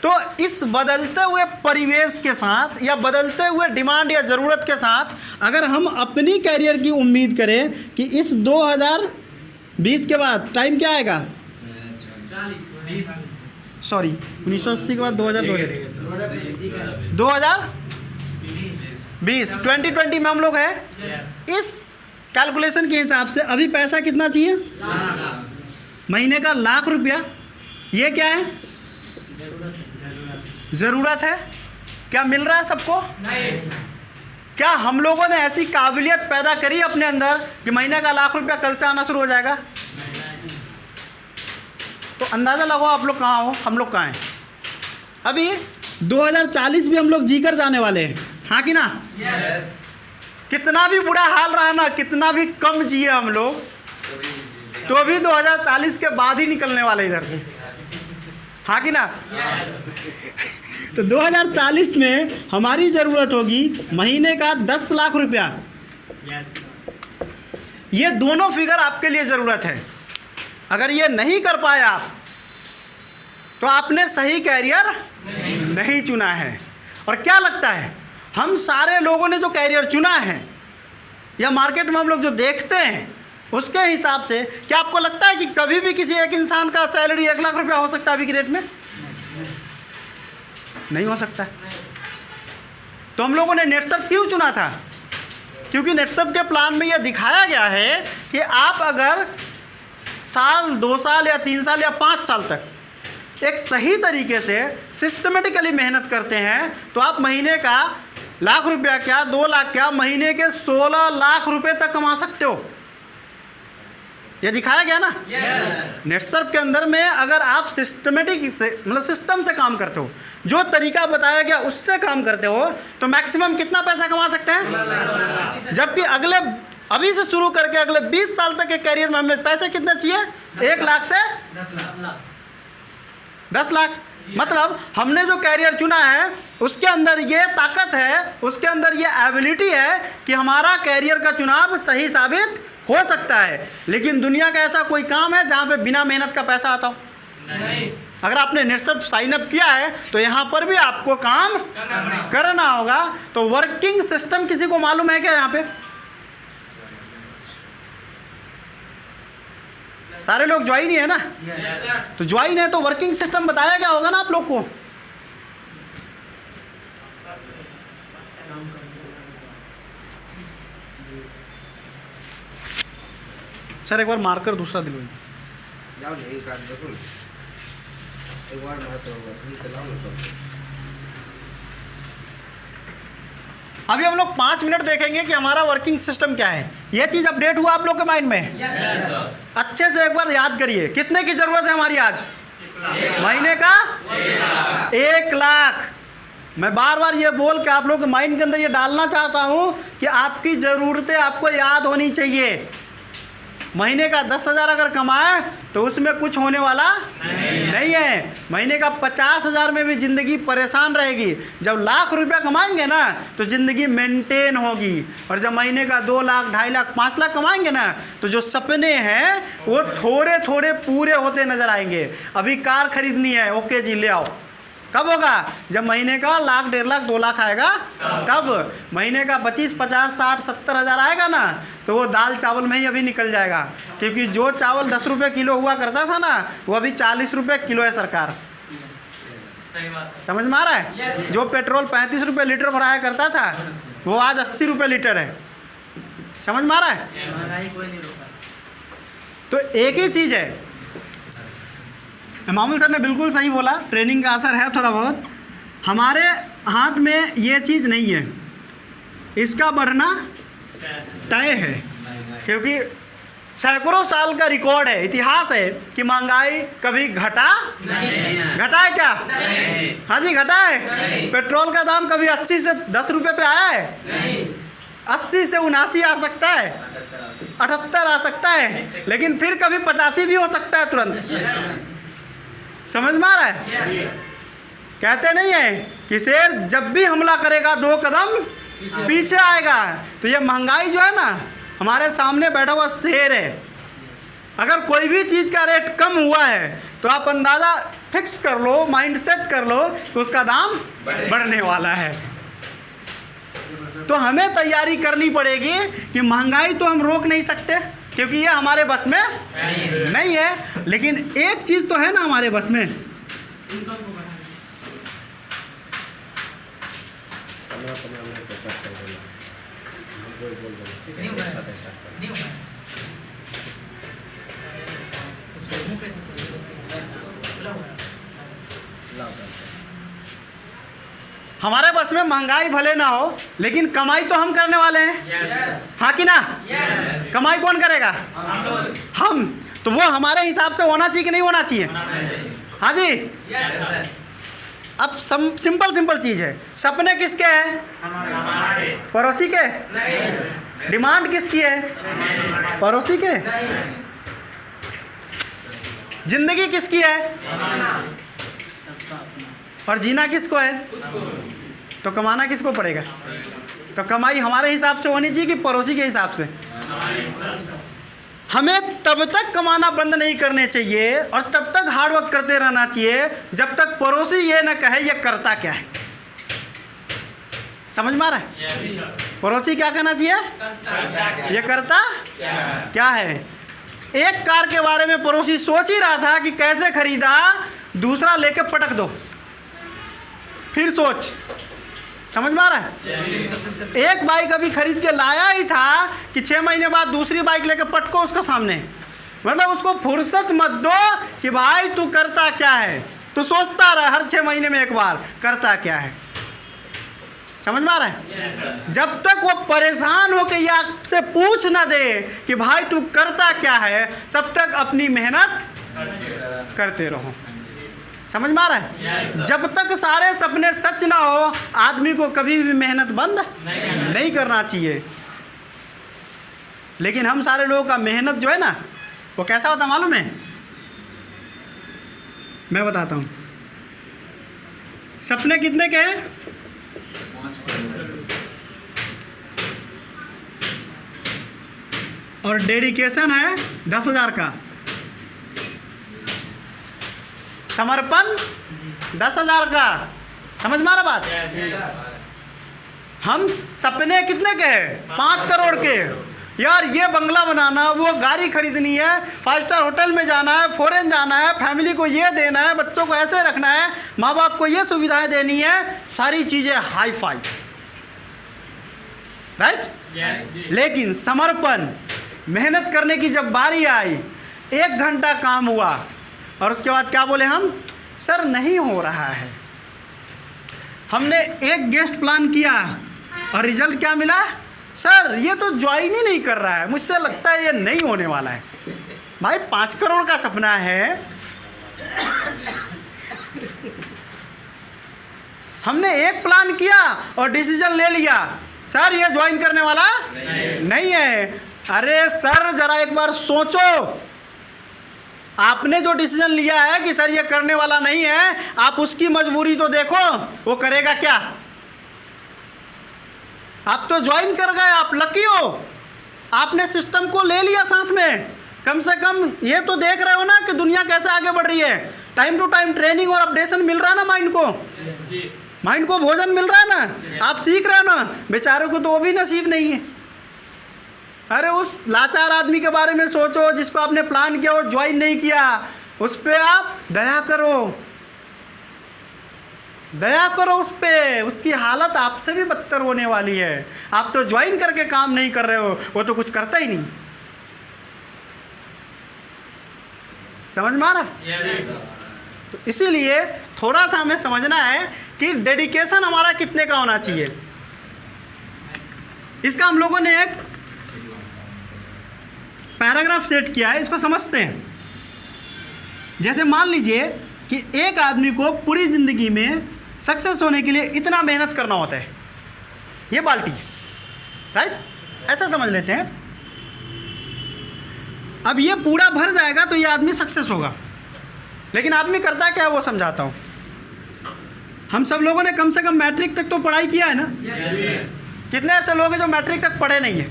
तो इस बदलते हुए परिवेश के साथ या बदलते हुए डिमांड या ज़रूरत के साथ अगर हम अपनी कैरियर की उम्मीद करें कि इस 2020 के बाद टाइम क्या आएगा? 1980 के बाद 2020 2020 में हम लोग हैं। इस कैलकुलेशन के हिसाब से अभी पैसा कितना चाहिए? महीने का लाख रुपया। ये क्या है? ज़रूरत है। क्या मिल रहा है सबको? क्या हम लोगों ने ऐसी काबिलियत पैदा करी अपने अंदर कि महीने का लाख रुपया कल से आना शुरू हो जाएगा? तो अंदाज़ा लगाओ आप लोग कहाँ हो, हम लोग कहाँ हैं। अभी 2040 भी हम लोग जी कर जाने वाले हैं, हाँ कि ना? कितना भी बुरा हाल रहा ना, कितना भी कम जिए हम लोग, तो अभी 2040 के बाद ही निकलने वाले इधर से, हाँ कि ना? तो 2040 में हमारी ज़रूरत होगी महीने का 10 लाख रुपया। ये दोनों फिगर आपके लिए ज़रूरत है। अगर ये नहीं कर पाए आप तो आपने सही कैरियर नहीं चुना है। और क्या लगता है, हम सारे लोगों ने जो कैरियर चुना है या मार्केट में हम लोग जो देखते हैं उसके हिसाब से क्या आपको लगता है कि कभी भी किसी एक इंसान का सैलरी 1 लाख रुपया हो सकता है अभी की डेट में? नहीं हो सकता। तो हम लोगों ने नेटसप क्यों चुना था? क्योंकि नेटसप के प्लान में यह दिखाया गया है कि आप अगर साल, 2 साल या 3 साल या 5 साल तक एक सही तरीके से सिस्टमेटिकली मेहनत करते हैं तो आप महीने का लाख रुपया क्या, 2 लाख क्या, महीने के 16 लाख रुपए तक कमा सकते हो। ये दिखाया गया ना। नेटसर्फ के अंदर में अगर आप सिस्टमेटिक से मतलब सिस्टम से काम करते हो, जो तरीका बताया गया उससे काम करते हो, तो मैक्सिमम कितना पैसा कमा सकते हैं। जबकि अभी से शुरू करके अगले 20 साल तक के करियर में हमें पैसे कितने चाहिए? 1 लाख से 10 लाख। मतलब हमने जो कैरियर चुना है उसके अंदर ये ताकत है, उसके अंदर ये एबिलिटी है कि हमारा कैरियर का चुनाव सही साबित हो सकता है। लेकिन दुनिया का ऐसा कोई काम है जहाँ पे बिना मेहनत का पैसा आता हो? नहीं। अगर आपने नेटसप साइन अप किया है तो यहाँ पर भी आपको काम करना होगा। तो वर्किंग सिस्टम किसी को मालूम है क्या? यहाँ पे सारे लोग ज्वाइन ही है ना। तो ज्वाइन है तो वर्किंग सिस्टम बताया गया होगा ना आप लोग को। सर एक बार मार्कर दूसरा दिलवाइए। अभी हम लोग 5 मिनट देखेंगे कि हमारा वर्किंग सिस्टम क्या है। यह चीज़ अपडेट हुआ आप लोग के माइंड में? अच्छे से एक बार याद करिए, कितने की ज़रूरत है हमारी आज? महीने का 1 लाख। मैं बार बार ये बोल के आप लोग के माइंड के अंदर ये डालना चाहता हूँ कि आपकी ज़रूरतें आपको याद होनी चाहिए। महीने का 10,000 अगर कमाए तो उसमें कुछ होने वाला नहीं है। महीने का 50,000 में भी ज़िंदगी परेशान रहेगी। जब लाख रुपया कमाएंगे ना तो ज़िंदगी मेंटेन होगी। और जब महीने का 2 लाख, 2.5 लाख, 5 लाख कमाएंगे ना तो जो सपने हैं वो थोड़े थोड़े पूरे होते नज़र आएंगे। अभी कार खरीदनी है, ओके जी ले आओ। कब होगा? जब महीने का लाख, 1.5 लाख, 2 लाख आएगा तब। महीने का 25, 50, 60, 70 हज़ार आएगा ना तो वो दाल चावल में ही अभी निकल जाएगा। क्योंकि जो चावल 10 रुपये किलो हुआ करता था ना वो अभी 40 रुपये किलो है सरकार। सही बात। समझ में आ रहा है? जो पेट्रोल 35 रुपये लीटर भराया करता था वो आज 80 रुपये लीटर है। समझ में आ रहा है? महंगाई कोई नहीं रोका। तो एक ही चीज़ है, मामूल सर ने बिल्कुल सही बोला, ट्रेनिंग का असर है थोड़ा बहुत। हमारे हाथ में ये चीज़ नहीं है, इसका बढ़ना तय है। क्योंकि सैकड़ों साल का रिकॉर्ड है, इतिहास है कि महंगाई कभी घटा है क्या? हाँ जी घटा है। पेट्रोल का दाम कभी 80 से 10 रुपये पे आया है? 80 से 79 आ सकता है, 78 आ सकता है, लेकिन फिर कभी 85 भी हो सकता है तुरंत। समझ में आ रहा है? कहते नहीं है कि शेर जब भी हमला करेगा 2 कदम पीछे आएगा। तो ये महंगाई जो है ना हमारे सामने बैठा हुआ शेर है। अगर कोई भी चीज़ का रेट कम हुआ है तो आप अंदाज़ा फिक्स कर लो, माइंड सेट कर लो कि उसका दाम बढ़ने वाला है। तो हमें तैयारी करनी पड़ेगी कि महंगाई तो हम रोक नहीं सकते क्योंकि ये हमारे बस में नहीं है, लेकिन एक चीज़ तो है ना हमारे बस में। हमारे बस में महंगाई भले ना हो लेकिन कमाई तो हम करने वाले हैं। हाँ कि ना? कमाई कौन करेगा? हम। तो वो हमारे हिसाब से होना चाहिए कि नहीं होना चाहिए? हाँ जी। अब सिंपल चीज़ है, सपने किसके हैं? पड़ोसी के। डिमांड किसकी है? पड़ोसी के। जिंदगी किसकी है? और जीना किसको है? तो कमाना किसको पड़ेगा? तो कमाई हमारे हिसाब से होनी चाहिए कि पड़ोसी के हिसाब से? हमें तब तक कमाना बंद नहीं करने चाहिए और तब तक हार्ड वर्क करते रहना चाहिए जब तक पड़ोसी ये ना कहे ये करता क्या है। समझ में आ रहा है? पड़ोसी क्या कहना चाहिए? ये करता क्या है। एक कार के बारे में पड़ोसी सोच ही रहा था कि कैसे खरीदा, दूसरा लेके पटक दो, फिर सोच। समझ में आ रहा है? एक बाइक अभी खरीद के लाया ही था कि 6 महीने बाद दूसरी बाइक लेके पटको उसको सामने। मतलब उसको फुर्सत मत दो कि भाई तू करता क्या है, तू सोचता रहा हर 6 महीने में एक बार करता क्या है। समझ में आ रहा है? जब तक वो परेशान हो के या आपसे पूछ ना दे कि भाई तू करता क्या है, तब तक अपनी मेहनत करते रहो। समझ में आ रहा है? जब तक सारे सपने सच ना हो, आदमी को कभी भी मेहनत बंद नहीं करना चाहिए। लेकिन हम सारे लोगों का मेहनत जो है ना, वो कैसा होता मालूम है? मैं बताता हूँ। सपने कितने के हैं? 5 करोड़। और डेडिकेशन है 10,000 का। समर्पण 10,000 का। समझ में आ रहा बात? हम सपने कितने के हैं? 5 करोड़ के। यार ये बंगला बनाना, वो गाड़ी खरीदनी है, 5 स्टार होटल में जाना है, फॉरेन जाना है, फैमिली को ये देना है, बच्चों को ऐसे रखना है, माँ बाप को ये सुविधाएं देनी है, सारी चीज़ें हाई फाई, राइट? लेकिन समर्पण, मेहनत करने की जब बारी आई, 1 घंटा काम हुआ और उसके बाद क्या बोले हम? सर नहीं हो रहा है। हमने एक गेस्ट प्लान किया और रिजल्ट क्या मिला? सर ये तो ज्वाइन ही नहीं कर रहा है, मुझसे लगता है ये नहीं होने वाला है। भाई 5 करोड़ का सपना है, हमने एक प्लान किया और डिसीजन ले लिया, सर ये ज्वाइन करने वाला नहीं है। अरे सर जरा एक बार सोचो, आपने जो डिसीजन लिया है कि सर ये करने वाला नहीं है, आप उसकी मजबूरी तो देखो, वो करेगा क्या? आप तो ज्वाइन कर गए, आप लकी हो, आपने सिस्टम को ले लिया साथ में। कम से कम ये तो देख रहे हो ना कि दुनिया कैसे आगे बढ़ रही है। टाइम टू टाइम ट्रेनिंग और अपडेशन मिल रहा है ना माइंड को भोजन मिल रहा है ना, आप सीख रहे हो ना। बेचारों को तो वो भी नसीब नहीं है। अरे उस लाचार आदमी के बारे में सोचो जिसको आपने प्लान किया और ज्वाइन नहीं किया, उस पर आप दया करो, दया करो उस पर। उसकी हालत आपसे भी बदतर होने वाली है। आप तो ज्वाइन करके काम नहीं कर रहे हो, वो तो कुछ करता ही नहीं। समझ में आ रहा? तो इसीलिए थोड़ा सा हमें समझना है कि डेडिकेशन हमारा कितने का होना चाहिए। इसका हम लोगों ने एक पैराग्राफ सेट किया है, इसको समझते हैं। जैसे मान लीजिए कि एक आदमी को पूरी ज़िंदगी में सक्सेस होने के लिए इतना मेहनत करना होता है, ये बाल्टी, राइट? ऐसा समझ लेते हैं। अब ये पूरा भर जाएगा तो ये आदमी सक्सेस होगा। लेकिन आदमी करता क्या है वो समझाता हूँ। हम सब लोगों ने कम से कम मैट्रिक तक तो पढ़ाई किया है ना? कितने ऐसे लोग हैं जो मैट्रिक तक पढ़े नहीं है?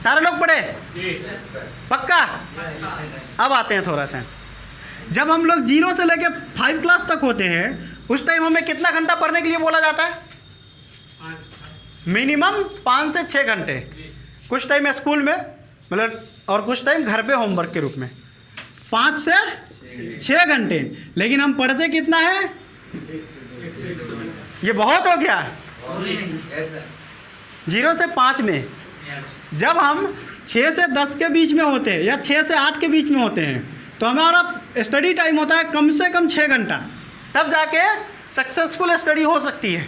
सारे लोग पढ़े? पक्का? अब आते हैं थोड़ा सा। जब हम लोग 0 से लेकर 5 क्लास तक होते हैं, उस टाइम हमें कितना घंटा पढ़ने के लिए बोला जाता है? मिनिमम 5 से 6 घंटे। कुछ टाइम स्कूल में, मतलब, और कुछ टाइम घर पे होमवर्क के रूप में 5 से 6 घंटे। लेकिन हम पढ़ते कितना है? ये बहुत हो गया। 0 से 5 में जब हम 6 से 10 के बीच में होते हैं या 6 से 8 के बीच में होते हैं, तो हमारा स्टडी टाइम होता है कम से कम 6 घंटा। तब जाके सक्सेसफुल स्टडी हो सकती है।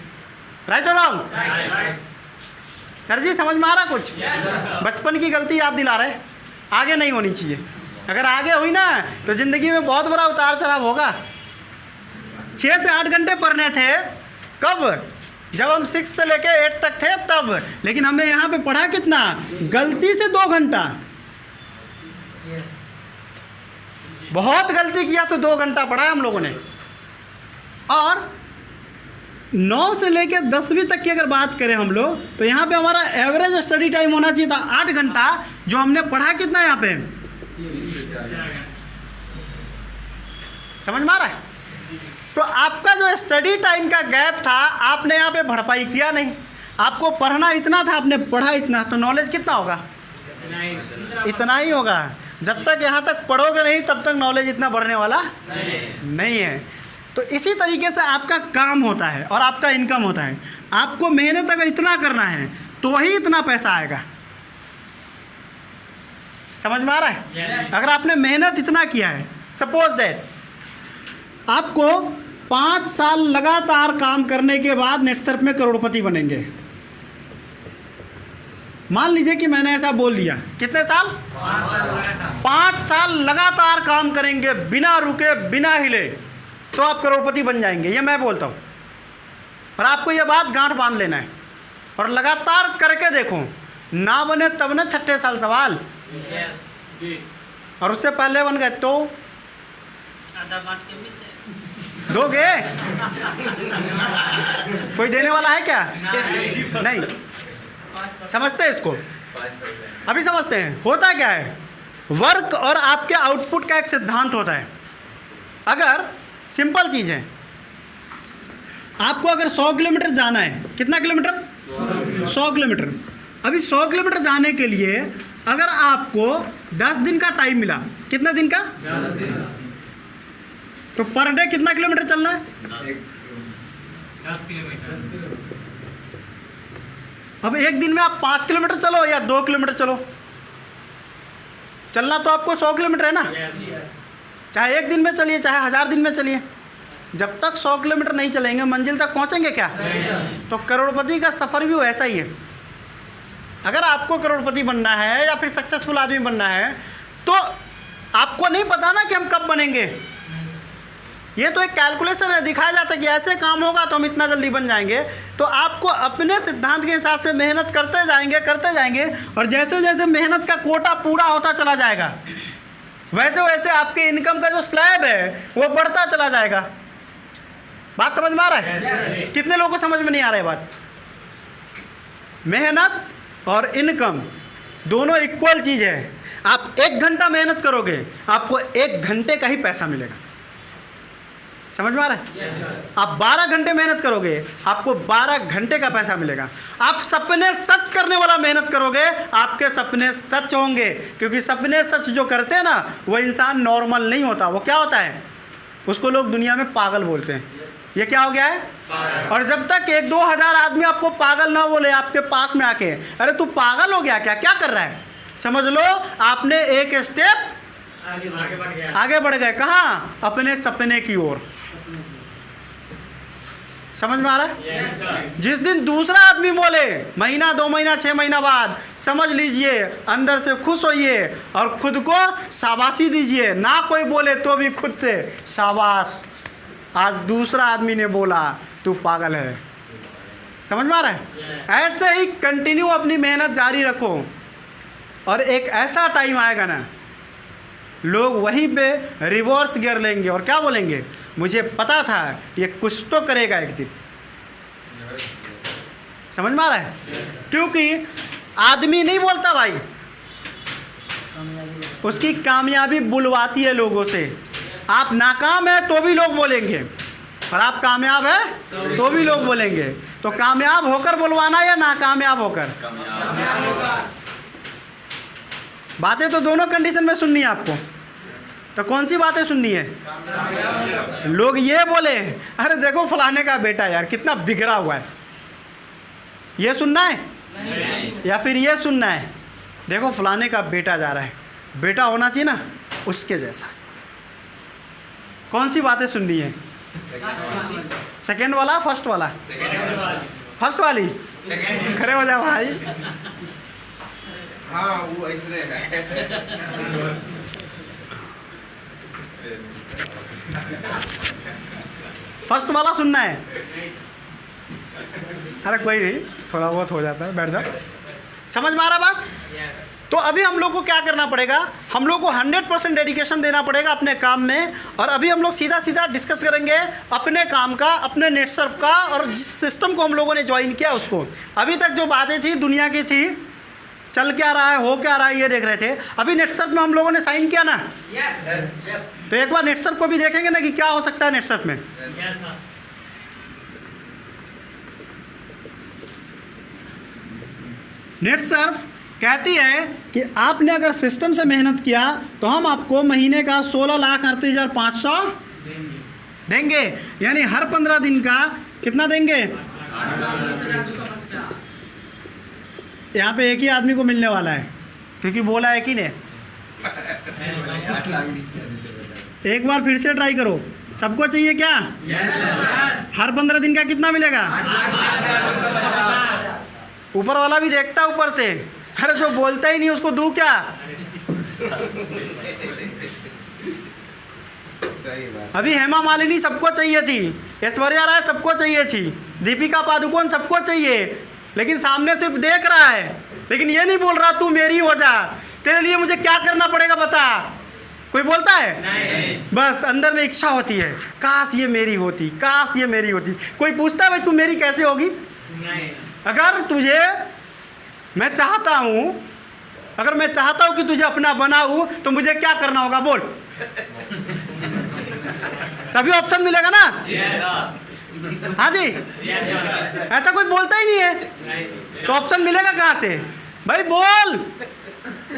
राइट और रॉन्ग? सर जी समझ में आ रहा कुछ? बचपन की गलती याद दिला रहे, आगे नहीं होनी चाहिए। अगर आगे हुई ना तो ज़िंदगी में बहुत बड़ा उतार चढ़ाव होगा। 6 से 8 घंटे पढ़ने थे कब? जब हम 6 से लेके 8 तक थे तब। लेकिन हमने यहाँ पे पढ़ा कितना? गलती से 2 घंटा। बहुत गलती किया तो 2 घंटा पढ़ा हम लोगों ने। और 9 से लेकर 10वीं तक की अगर बात करें हम लोग, तो यहाँ पे हमारा एवरेज स्टडी टाइम होना चाहिए था 8 घंटा। जो हमने पढ़ा कितना यहाँ पे, समझ में आ रहा है? तो आपका जो स्टडी टाइम का गैप था, आपने यहाँ पे भरपाई किया नहीं। आपको पढ़ना इतना था, आपने पढ़ा इतना, तो नॉलेज कितना होगा? इतना ही होगा। जब तक यहाँ तक पढ़ोगे नहीं, तब तक नॉलेज इतना बढ़ने वाला नहीं है। तो इसी तरीके से आपका काम होता है और आपका इनकम होता है। आपको मेहनत अगर इतना करना है तो वही इतना पैसा आएगा। समझ में आ रहा है? अगर आपने मेहनत इतना किया है, सपोज दैट आपको 5 साल लगातार काम करने के बाद नेटसर्फ में करोड़पति बनेंगे। मान लीजिए कि मैंने ऐसा बोल दिया, कितने साल? 5 साल लगातार काम करेंगे, बिना रुके बिना हिले, तो आप करोड़पति बन जाएंगे। ये मैं बोलता हूँ, और आपको ये बात गांठ बांध लेना है और लगातार करके देखो। ना बने तब ना छठे साल सवाल, और उससे पहले बन गए तो दोगे? कोई देने वाला है क्या? नहीं। समझते हैं इसको? अभी समझते हैं। होता क्या है, वर्क और आपके आउटपुट का एक सिद्धांत होता है। अगर सिंपल चीज़ है, आपको अगर 100 किलोमीटर जाना है, कितना किलोमीटर? 100 किलोमीटर। अभी 100 किलोमीटर जाने के लिए अगर आपको 10 दिन का टाइम मिला, कितने दिन का? 10 दिन। तो पर डे कितना किलोमीटर चलना है? 10 किलोमीटर। अब एक दिन में आप 5 किलोमीटर चलो या 2 किलोमीटर चलो, चलना तो आपको 100 किलोमीटर है ना। चाहे एक दिन में चलिए, चाहे 1000 दिन में चलिए, जब तक 100 किलोमीटर नहीं चलेंगे मंजिल तक पहुंचेंगे क्या? तो करोड़पति का सफ़र भी वैसा ही है। अगर आपको करोड़पति बनना है या फिर सक्सेसफुल आदमी बनना है, तो आपको नहीं पता ना कि हम कब बनेंगे। ये तो एक कैलकुलेशन है, दिखाया जाता है कि ऐसे काम होगा तो हम इतना जल्दी बन जाएंगे। तो आपको अपने सिद्धांत के हिसाब से मेहनत करते जाएंगे, और जैसे जैसे मेहनत का कोटा पूरा होता चला जाएगा, वैसे वैसे आपके इनकम का जो स्लैब है वो बढ़ता चला जाएगा। बात समझ में आ रहा है? कितने लोगों को समझ में नहीं आ रहा है बात? मेहनत और इनकम दोनों इक्वल चीज़ है। आप 1 घंटा मेहनत करोगे, आपको 1 घंटे का ही पैसा मिलेगा। समझ में आ रहा है? आप 12 घंटे मेहनत करोगे, आपको 12 घंटे का पैसा मिलेगा। आप सपने सच करने वाला मेहनत करोगे, आपके सपने सच होंगे। क्योंकि सपने सच जो करते हैं ना, वो इंसान नॉर्मल नहीं होता। वो क्या होता है? उसको लोग दुनिया में पागल बोलते हैं। ये क्या हो गया है? और जब तक 1-2 हज़ार आदमी आपको पागल ना बोले आपके पास में आके, अरे तू पागल हो गया क्या कर रहा है, समझ लो आपने एक स्टेप आगे बढ़ गए। कहाँ? अपने सपने की ओर। समझ में आ रहा है? जिस दिन दूसरा आदमी बोले, महीना 2 महीना 6 महीना बाद, समझ लीजिए अंदर से खुश होइए और खुद को शाबाशी दीजिए। ना कोई बोले तो भी खुद से शाबाश, आज दूसरा आदमी ने बोला तू पागल है। समझ में आ रहा है? ऐसे ही कंटिन्यू अपनी मेहनत जारी रखो, और एक ऐसा टाइम आएगा ना, लोग वहीं पे रिवर्स गियर लेंगे और क्या बोलेंगे, मुझे पता था ये कुछ तो करेगा एक दिन। समझ में आ रहा है? क्योंकि आदमी नहीं बोलता भाई, उसकी कामयाबी बुलवाती है लोगों से। आप नाकाम है तो भी लोग बोलेंगे, और आप कामयाब है तो भी लोग बोलेंगे। तो कामयाब होकर बुलवाना या नाकामयाब होकर? बातें तो दोनों कंडीशन में सुननी है आपको। तो कौन सी बातें सुननी है? लोग ये बोले अरे देखो फलाने का बेटा यार कितना बिगड़ा हुआ है, ये सुनना है? या फिर ये सुनना है, देखो फलाने का बेटा जा रहा है, बेटा होना चाहिए ना उसके जैसा। कौन सी बातें सुननी है? सेकंड वाला, फर्स्ट वाला? फर्स्ट वाली। खड़े हो जाओ भाई। हाँ वो ऐसे है। फर्स्ट वाला सुनना है? अरे कोई नहीं, थोड़ा बहुत हो जाता है, बैठ जाओ। समझ में आ रहा बात? तो अभी हम लोग को क्या करना पड़ेगा, हम लोग को 100% डेडिकेशन देना पड़ेगा अपने काम में। और अभी हम लोग सीधा सीधा डिस्कस करेंगे अपने काम का, अपने नेटसर्फ का, और जिस सिस्टम को हम लोगों ने ज्वाइन किया उसको। अभी तक जो बातें थी दुनिया की थी, चल क्या रहा है, हो क्या रहा है, ये देख रहे थे। अभी नेटसर्फ में हम लोगों ने साइन किया ना, तो एक बार नेटसर्फ को भी देखेंगे ना कि क्या हो सकता है नेटसर्फ में। नेटसर्फ कहती है कि आपने अगर सिस्टम से मेहनत किया तो हम आपको महीने का 16,38,500 देंगे, यानी हर 15 दिन का कितना देंगे? यहाँ पे एक ही आदमी को मिलने वाला है, क्योंकि बोला एक ही ने। एक बार फिर से ट्राई करो, सबको चाहिए क्या? हर 15 दिन का कितना मिलेगा? ऊपर वाला भी देखता है ऊपर से, अरे जो बोलता ही नहीं उसको दूं क्या? अभी हेमा मालिनी सबको चाहिए थी, ऐश्वर्या राय सबको चाहिए थी, दीपिका पादुकोण सबको चाहिए, लेकिन सामने सिर्फ देख रहा है, लेकिन ये नहीं बोल रहा तू मेरी हो जा, तेरे लिए मुझे क्या करना पड़ेगा बता। कोई बोलता है? नहीं। बस अंदर में इच्छा होती है, काश ये मेरी होती, काश ये मेरी होती। कोई पूछता है भाई तू मेरी कैसे होगी? नहीं। अगर तुझे मैं चाहता हूँ, अगर मैं चाहता हूँ कि तुझे अपना बनाऊँ तो मुझे क्या करना होगा बोल? तभी ऑप्शन मिलेगा ना। हाँ जी, ऐसा कोई बोलता ही नहीं है, तो ऑप्शन मिलेगा कहाँ से भाई? बोल,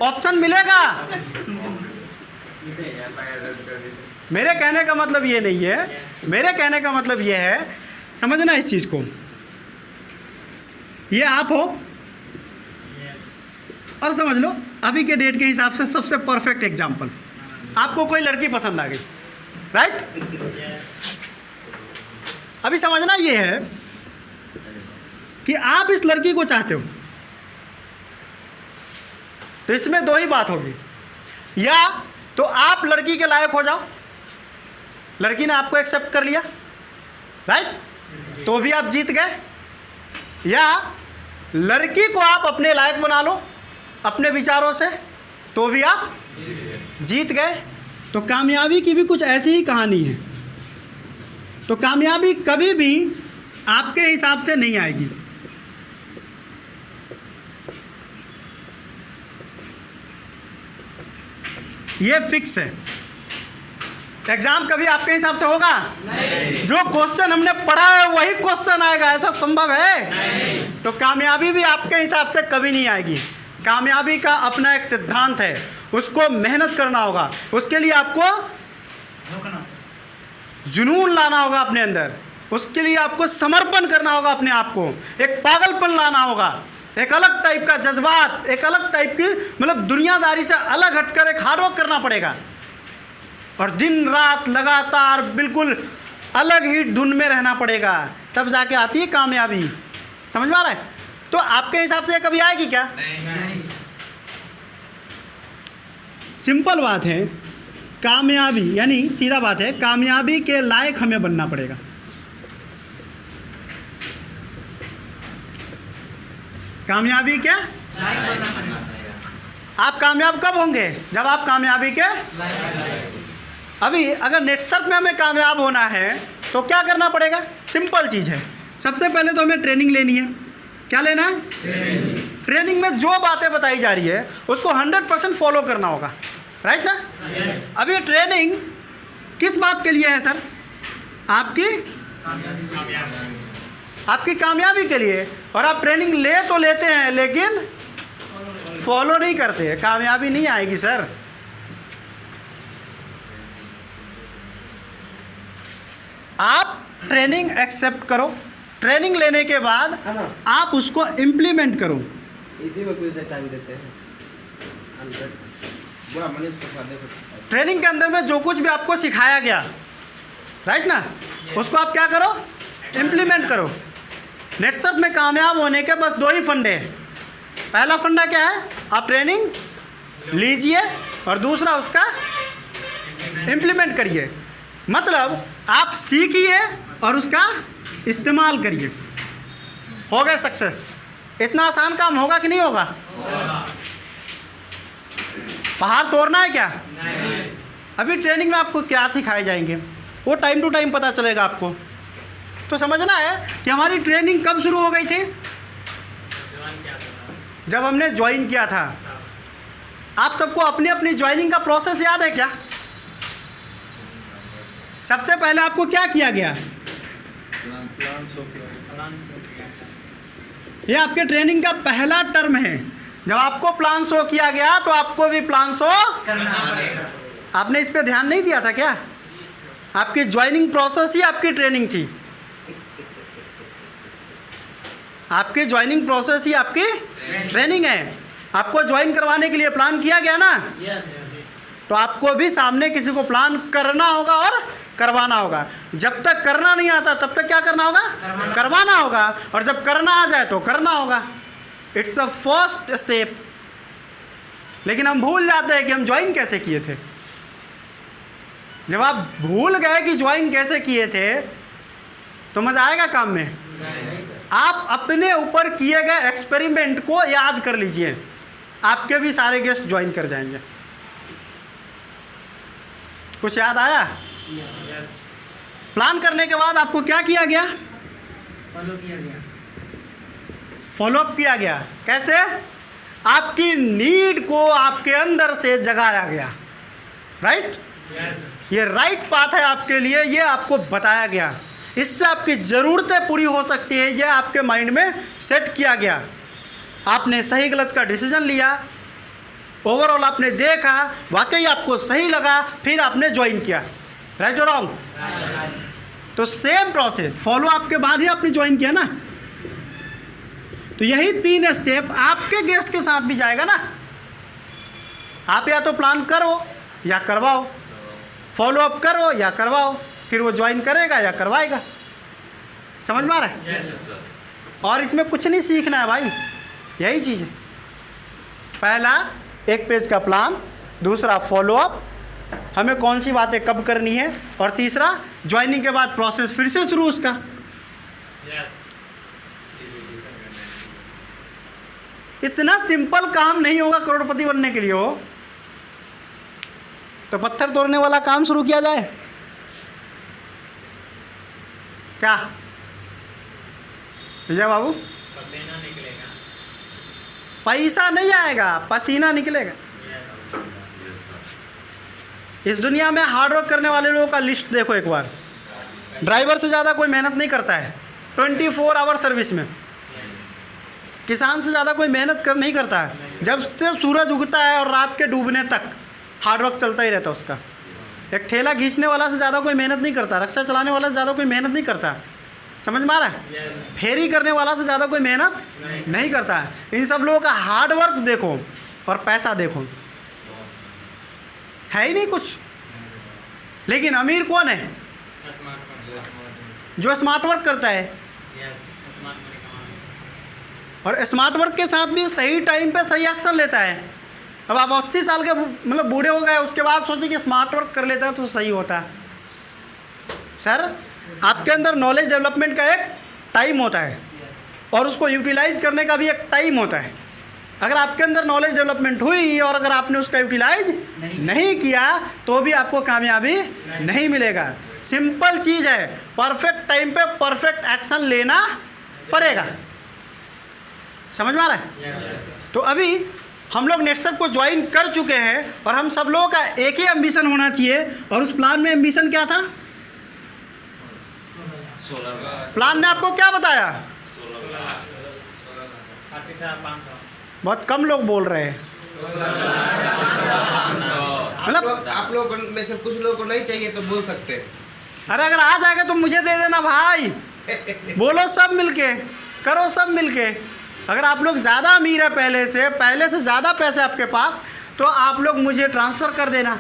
ऑप्शन मिलेगा। मेरे कहने का मतलब ये नहीं है, मेरे कहने का मतलब ये है, समझना इस चीज़ को। ये आप हो और समझ लो अभी के डेट के हिसाब से सबसे परफेक्ट एग्जाम्पल, आपको कोई लड़की पसंद आ गई, राइट? अभी समझना ये है कि आप इस लड़की को चाहते हो, तो इसमें दो ही बात होगी, या तो आप लड़की के लायक हो जाओ, लड़की ने आपको एक्सेप्ट कर लिया, राइट, तो भी आप जीत गए, या लड़की को आप अपने लायक बना लो अपने विचारों से, तो भी आप जीत गए। तो कामयाबी की भी कुछ ऐसी ही कहानी है। तो कामयाबी कभी भी आपके हिसाब से नहीं आएगी। ये फिक्स है। एग्जाम कभी आपके हिसाब से होगा? नहीं। जो क्वेश्चन हमने पढ़ा है वही क्वेश्चन आएगा, ऐसा संभव है? नहीं। तो कामयाबी भी आपके हिसाब से कभी नहीं आएगी। कामयाबी का अपना एक सिद्धांत है, उसको मेहनत करना होगा, उसके लिए आपको जुनून लाना होगा अपने अंदर, उसके लिए आपको समर्पण करना होगा अपने आप को, एक पागलपन लाना होगा, एक अलग टाइप का जज्बात, एक अलग टाइप की मतलब दुनियादारी से अलग हटकर एक हार्ड वर्क करना पड़ेगा, और दिन रात लगातार बिल्कुल अलग ही धुन में रहना पड़ेगा, तब जाके आती है कामयाबी। समझ में आ रहा है? तो आपके हिसाब से कभी आएगी क्या? नहीं। सिंपल बात है, कामयाबी यानी सीधा बात है, कामयाबी के लायक हमें बनना पड़ेगा। कामयाबी क्या लायक बनना पड़ेगा। आप कामयाब कब होंगे? जब आप कामयाबी के लायक। अभी अगर नेटसर्फ में हमें कामयाब होना है तो क्या करना पड़ेगा? सिंपल चीज़ है, सबसे पहले तो हमें ट्रेनिंग लेनी है। क्या लेना है? ट्रेनिंग में जो बातें बताई जा रही है उसको 100% फॉलो करना होगा, राइट ना? अभी ट्रेनिंग किस बात के लिए है सर? आपकी कामयाबी के लिए। और आप ट्रेनिंग ले तो लेते हैं लेकिन फॉलो नहीं करते, कामयाबी नहीं आएगी सर। आप ट्रेनिंग एक्सेप्ट करो, ट्रेनिंग लेने के बाद आप उसको इम्प्लीमेंट करो। इसी में कुछ टाइम देते हैं। ट्रेनिंग के अंदर में जो कुछ भी आपको सिखाया गया, राइट ना, उसको आप क्या करो? इम्प्लीमेंट करो। नेटसर्फ में कामयाब होने के बस दो ही फंडे हैं। पहला फंडा क्या है? आप ट्रेनिंग लीजिए, और दूसरा उसका इम्प्लीमेंट करिए। मतलब आप सीखिए और उसका इस्तेमाल करिए, हो गए सक्सेस। इतना आसान काम होगा कि नहीं होगा? पहाड़ तोड़ना है क्या? अभी ट्रेनिंग में आपको क्या सिखाए जाएंगे वो टाइम टू टाइम पता चलेगा आपको। तो समझना है कि हमारी ट्रेनिंग कब शुरू हो गई थी? जब हमने ज्वाइन किया था। आप सबको अपनी अपनी ज्वाइनिंग का प्रोसेस याद है क्या? सबसे पहले आपको क्या किया गया? ये आपके ट्रेनिंग का पहला टर्म है। जब आपको प्लान शो किया गया तो आपको भी प्लान शो करना पड़ेगा। आपने इस पे ध्यान नहीं दिया था क्या? आपकी ज्वाइनिंग प्रोसेस ही आपकी ट्रेनिंग थी। आपकी ज्वाइनिंग प्रोसेस ही आपकी ट्रेनिंग है। आपको ज्वाइन करवाने के लिए प्लान किया गया ना? तो आपको भी सामने किसी को प्लान करना होगा और करवाना होगा। जब तक करना नहीं आता तब तक क्या करना होगा? करवाना होगा। और जब करना आ जाए तो करना होगा। It's a first step. लेकिन हम भूल जाते हैं कि हम ज्वाइन कैसे किए थे। जब आप भूल गए कि ज्वाइन कैसे किए थे तो मजा आएगा काम में? आप अपने ऊपर किए गए एक्सपेरिमेंट को याद कर लीजिए, आपके भी सारे गेस्ट ज्वाइन कर जाएंगे। कुछ याद आया? प्लान करने के बाद आपको क्या किया गया? फॉलो अप किया गया। कैसे? आपकी नीड को आपके अंदर से जगाया गया। राइट? ये राइट पाथ है आपके लिए, ये आपको बताया गया। इससे आपकी ज़रूरतें पूरी हो सकती है, ये आपके माइंड में सेट किया गया। आपने सही गलत का डिसीजन लिया, ओवरऑल आपने देखा, वाकई आपको सही लगा, फिर आपने ज्वाइन किया। राइट और रॉन्ग? तो सेम प्रोसेस फॉलो अप के बाद ही आपने ज्वाइन किया ना। तो यही 3 स्टेप आपके गेस्ट के साथ भी जाएगा ना। आप या तो प्लान करो या करवाओ, फॉलो अप करो या करवाओ, फिर वो ज्वाइन करेगा या करवाएगा। समझ में आ रहा है? और इसमें कुछ नहीं सीखना है भाई, यही चीज़ है। पहला 1 पेज का प्लान, दूसरा फॉलो अप, हमें कौन सी बातें कब करनी है, और तीसरा ज्वाइनिंग के बाद प्रोसेस फिर से शुरू उसका। इतना सिंपल काम नहीं होगा करोड़पति बनने के लिए हो तो पत्थर तोड़ने वाला काम शुरू किया जाए क्या विजय बाबू? पसीना निकलेगा, पैसा नहीं आएगा, पसीना निकलेगा। इस दुनिया में हार्ड वर्क करने वाले लोगों का लिस्ट देखो एक बार। ड्राइवर से ज़्यादा कोई मेहनत नहीं करता है 24 आवर सर्विस में। किसान से ज़्यादा कोई मेहनत नहीं करता है। जब से सूरज उगता है और रात के डूबने तक हार्ड वर्क चलता ही रहता है उसका। एक ठेला खींचने वाला से ज़्यादा कोई मेहनत नहीं करता, रिक्शा चलाने वाला से ज़्यादा कोई मेहनत नहीं करता। समझ में आ रहा है? फेरी करने वाला से ज़्यादा कोई मेहनत नहीं करता है। इन सब लोगों का हार्ड वर्क देखो और पैसा देखो, है ही नहीं कुछ। लेकिन अमीर कौन है? जो स्मार्ट वर्क करता है। और स्मार्ट वर्क के साथ भी सही टाइम पे सही एक्शन लेता है। अब आप 80 साल के मतलब बूढ़े हो गए, उसके बाद सोचे कि स्मार्ट वर्क कर लेता है तो सही होता। सर, आपके अंदर नॉलेज डेवलपमेंट का एक टाइम होता है और उसको यूटिलाइज करने का भी एक टाइम होता है। अगर आपके अंदर नॉलेज डेवलपमेंट हुई और अगर आपने उसका यूटिलाइज नहीं किया तो भी आपको कामयाबी नहीं मिलेगा। सिंपल चीज़ है, परफेक्ट टाइम पे परफेक्ट एक्शन लेना पड़ेगा। समझ में आ रहा है? तो अभी हम लोग नेटसप को ज्वाइन कर चुके हैं और हम सब लोगों का एक ही एम्बिशन होना चाहिए। और उस प्लान में एम्बिशन क्या था? प्लान ने आपको क्या बताया? 500। बहुत कम लोग बोल रहे हैं। मतलब आप लोग में से कुछ लोगों को नहीं चाहिए तो बोल सकते हैं। अरे अगर आ जाएगा तो मुझे दे देना भाई। बोलो सब मिलके, करो सब मिलके। अगर आप लोग ज़्यादा अमीर है पहले से ज़्यादा पैसे आपके पास, तो आप लोग मुझे ट्रांसफ़र कर देना।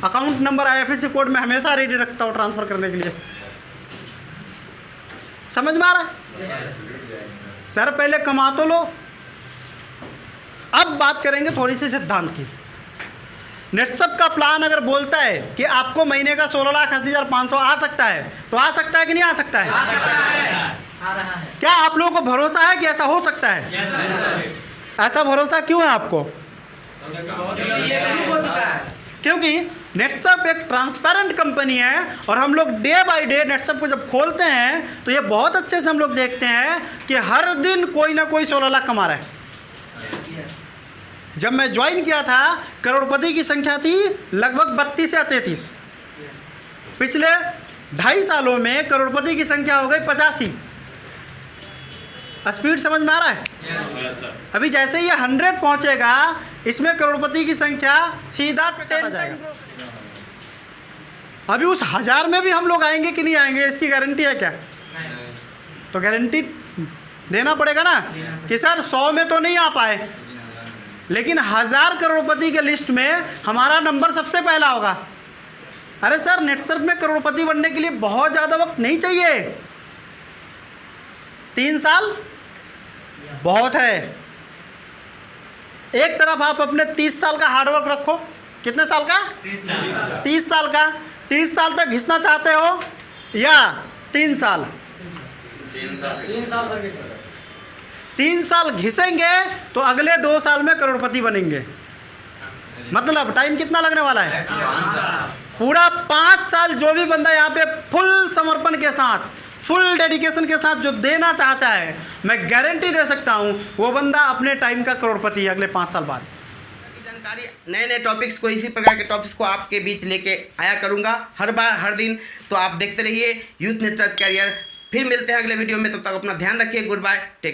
अकाउंट नंबर IFSC कोड में हमेशा रेडी रखता हूँ ट्रांसफ़र करने के लिए। समझ में आ रहा है? सर पहले कमा तो लो। अब बात करेंगे थोड़ी सी सिद्धांत की। नेटसप का प्लान अगर बोलता है कि आपको महीने का 16,80,500 आ सकता है, तो आ सकता है कि नहीं आ सकता है? आ रहा है। क्या आप लोगों को भरोसा है कि ऐसा हो सकता है? Yes sir. ऐसा भरोसा क्यों है आपको? ये प्रूफ हो चुका है। क्योंकि नेटसप एक ट्रांसपेरेंट कंपनी है और हम लोग डे बाय डे नेटसप को जब खोलते हैं तो ये बहुत अच्छे से हम लोग देखते हैं कि हर दिन कोई ना कोई 16 लाख कमा रहा है। जब मैं ज्वाइन किया था करोड़पति की संख्या थी लगभग 32 या 33। पिछले 2.5 सालों में करोड़पति की संख्या हो गई 85। स्पीड समझ में आ रहा है? Yes sir. अभी जैसे ये 100 पहुंचेगा इसमें करोड़पति की संख्या सीधा काटा जाएगा। अभी उस 1000 में भी हम लोग आएंगे कि नहीं आएंगे इसकी गारंटी है क्या? तो गारंटी देना पड़ेगा ना कि सर 100 में तो नहीं आ पाए, लेकिन 1000 करोड़पति के लिस्ट में हमारा नंबर सबसे पहला होगा। अरे सर नेटसप में करोड़पति बनने के लिए बहुत ज़्यादा वक्त नहीं चाहिए, 3 साल बहुत है। एक तरफ आप अपने 30 साल का हार्डवर्क रखो। कितने साल का? 30 साल का। 30 साल तक घिसना चाहते हो या 3 साल? 3 साल घिसेंगे तो अगले 2 साल में करोड़पति बनेंगे। मतलब टाइम कितना लगने वाला है? पूरा 5 साल जो भी बंदा यहाँ पे फुल समर्पण के साथ, फुल डेडिकेशन के साथ जो देना चाहता है, मैं गारंटी दे सकता हूँ वो बंदा अपने टाइम का करोड़पति है अगले 5 साल बाद। जानकारी, नए नए टॉपिक्स को, इसी प्रकार के टॉपिक्स को आपके बीच लेके आया करूँगा हर बार हर दिन। तो आप देखते रहिए यूथ नेटवर्क कैरियर। फिर मिलते हैं अगले वीडियो में, तब तक अपना ध्यान रखिए। Good bye, take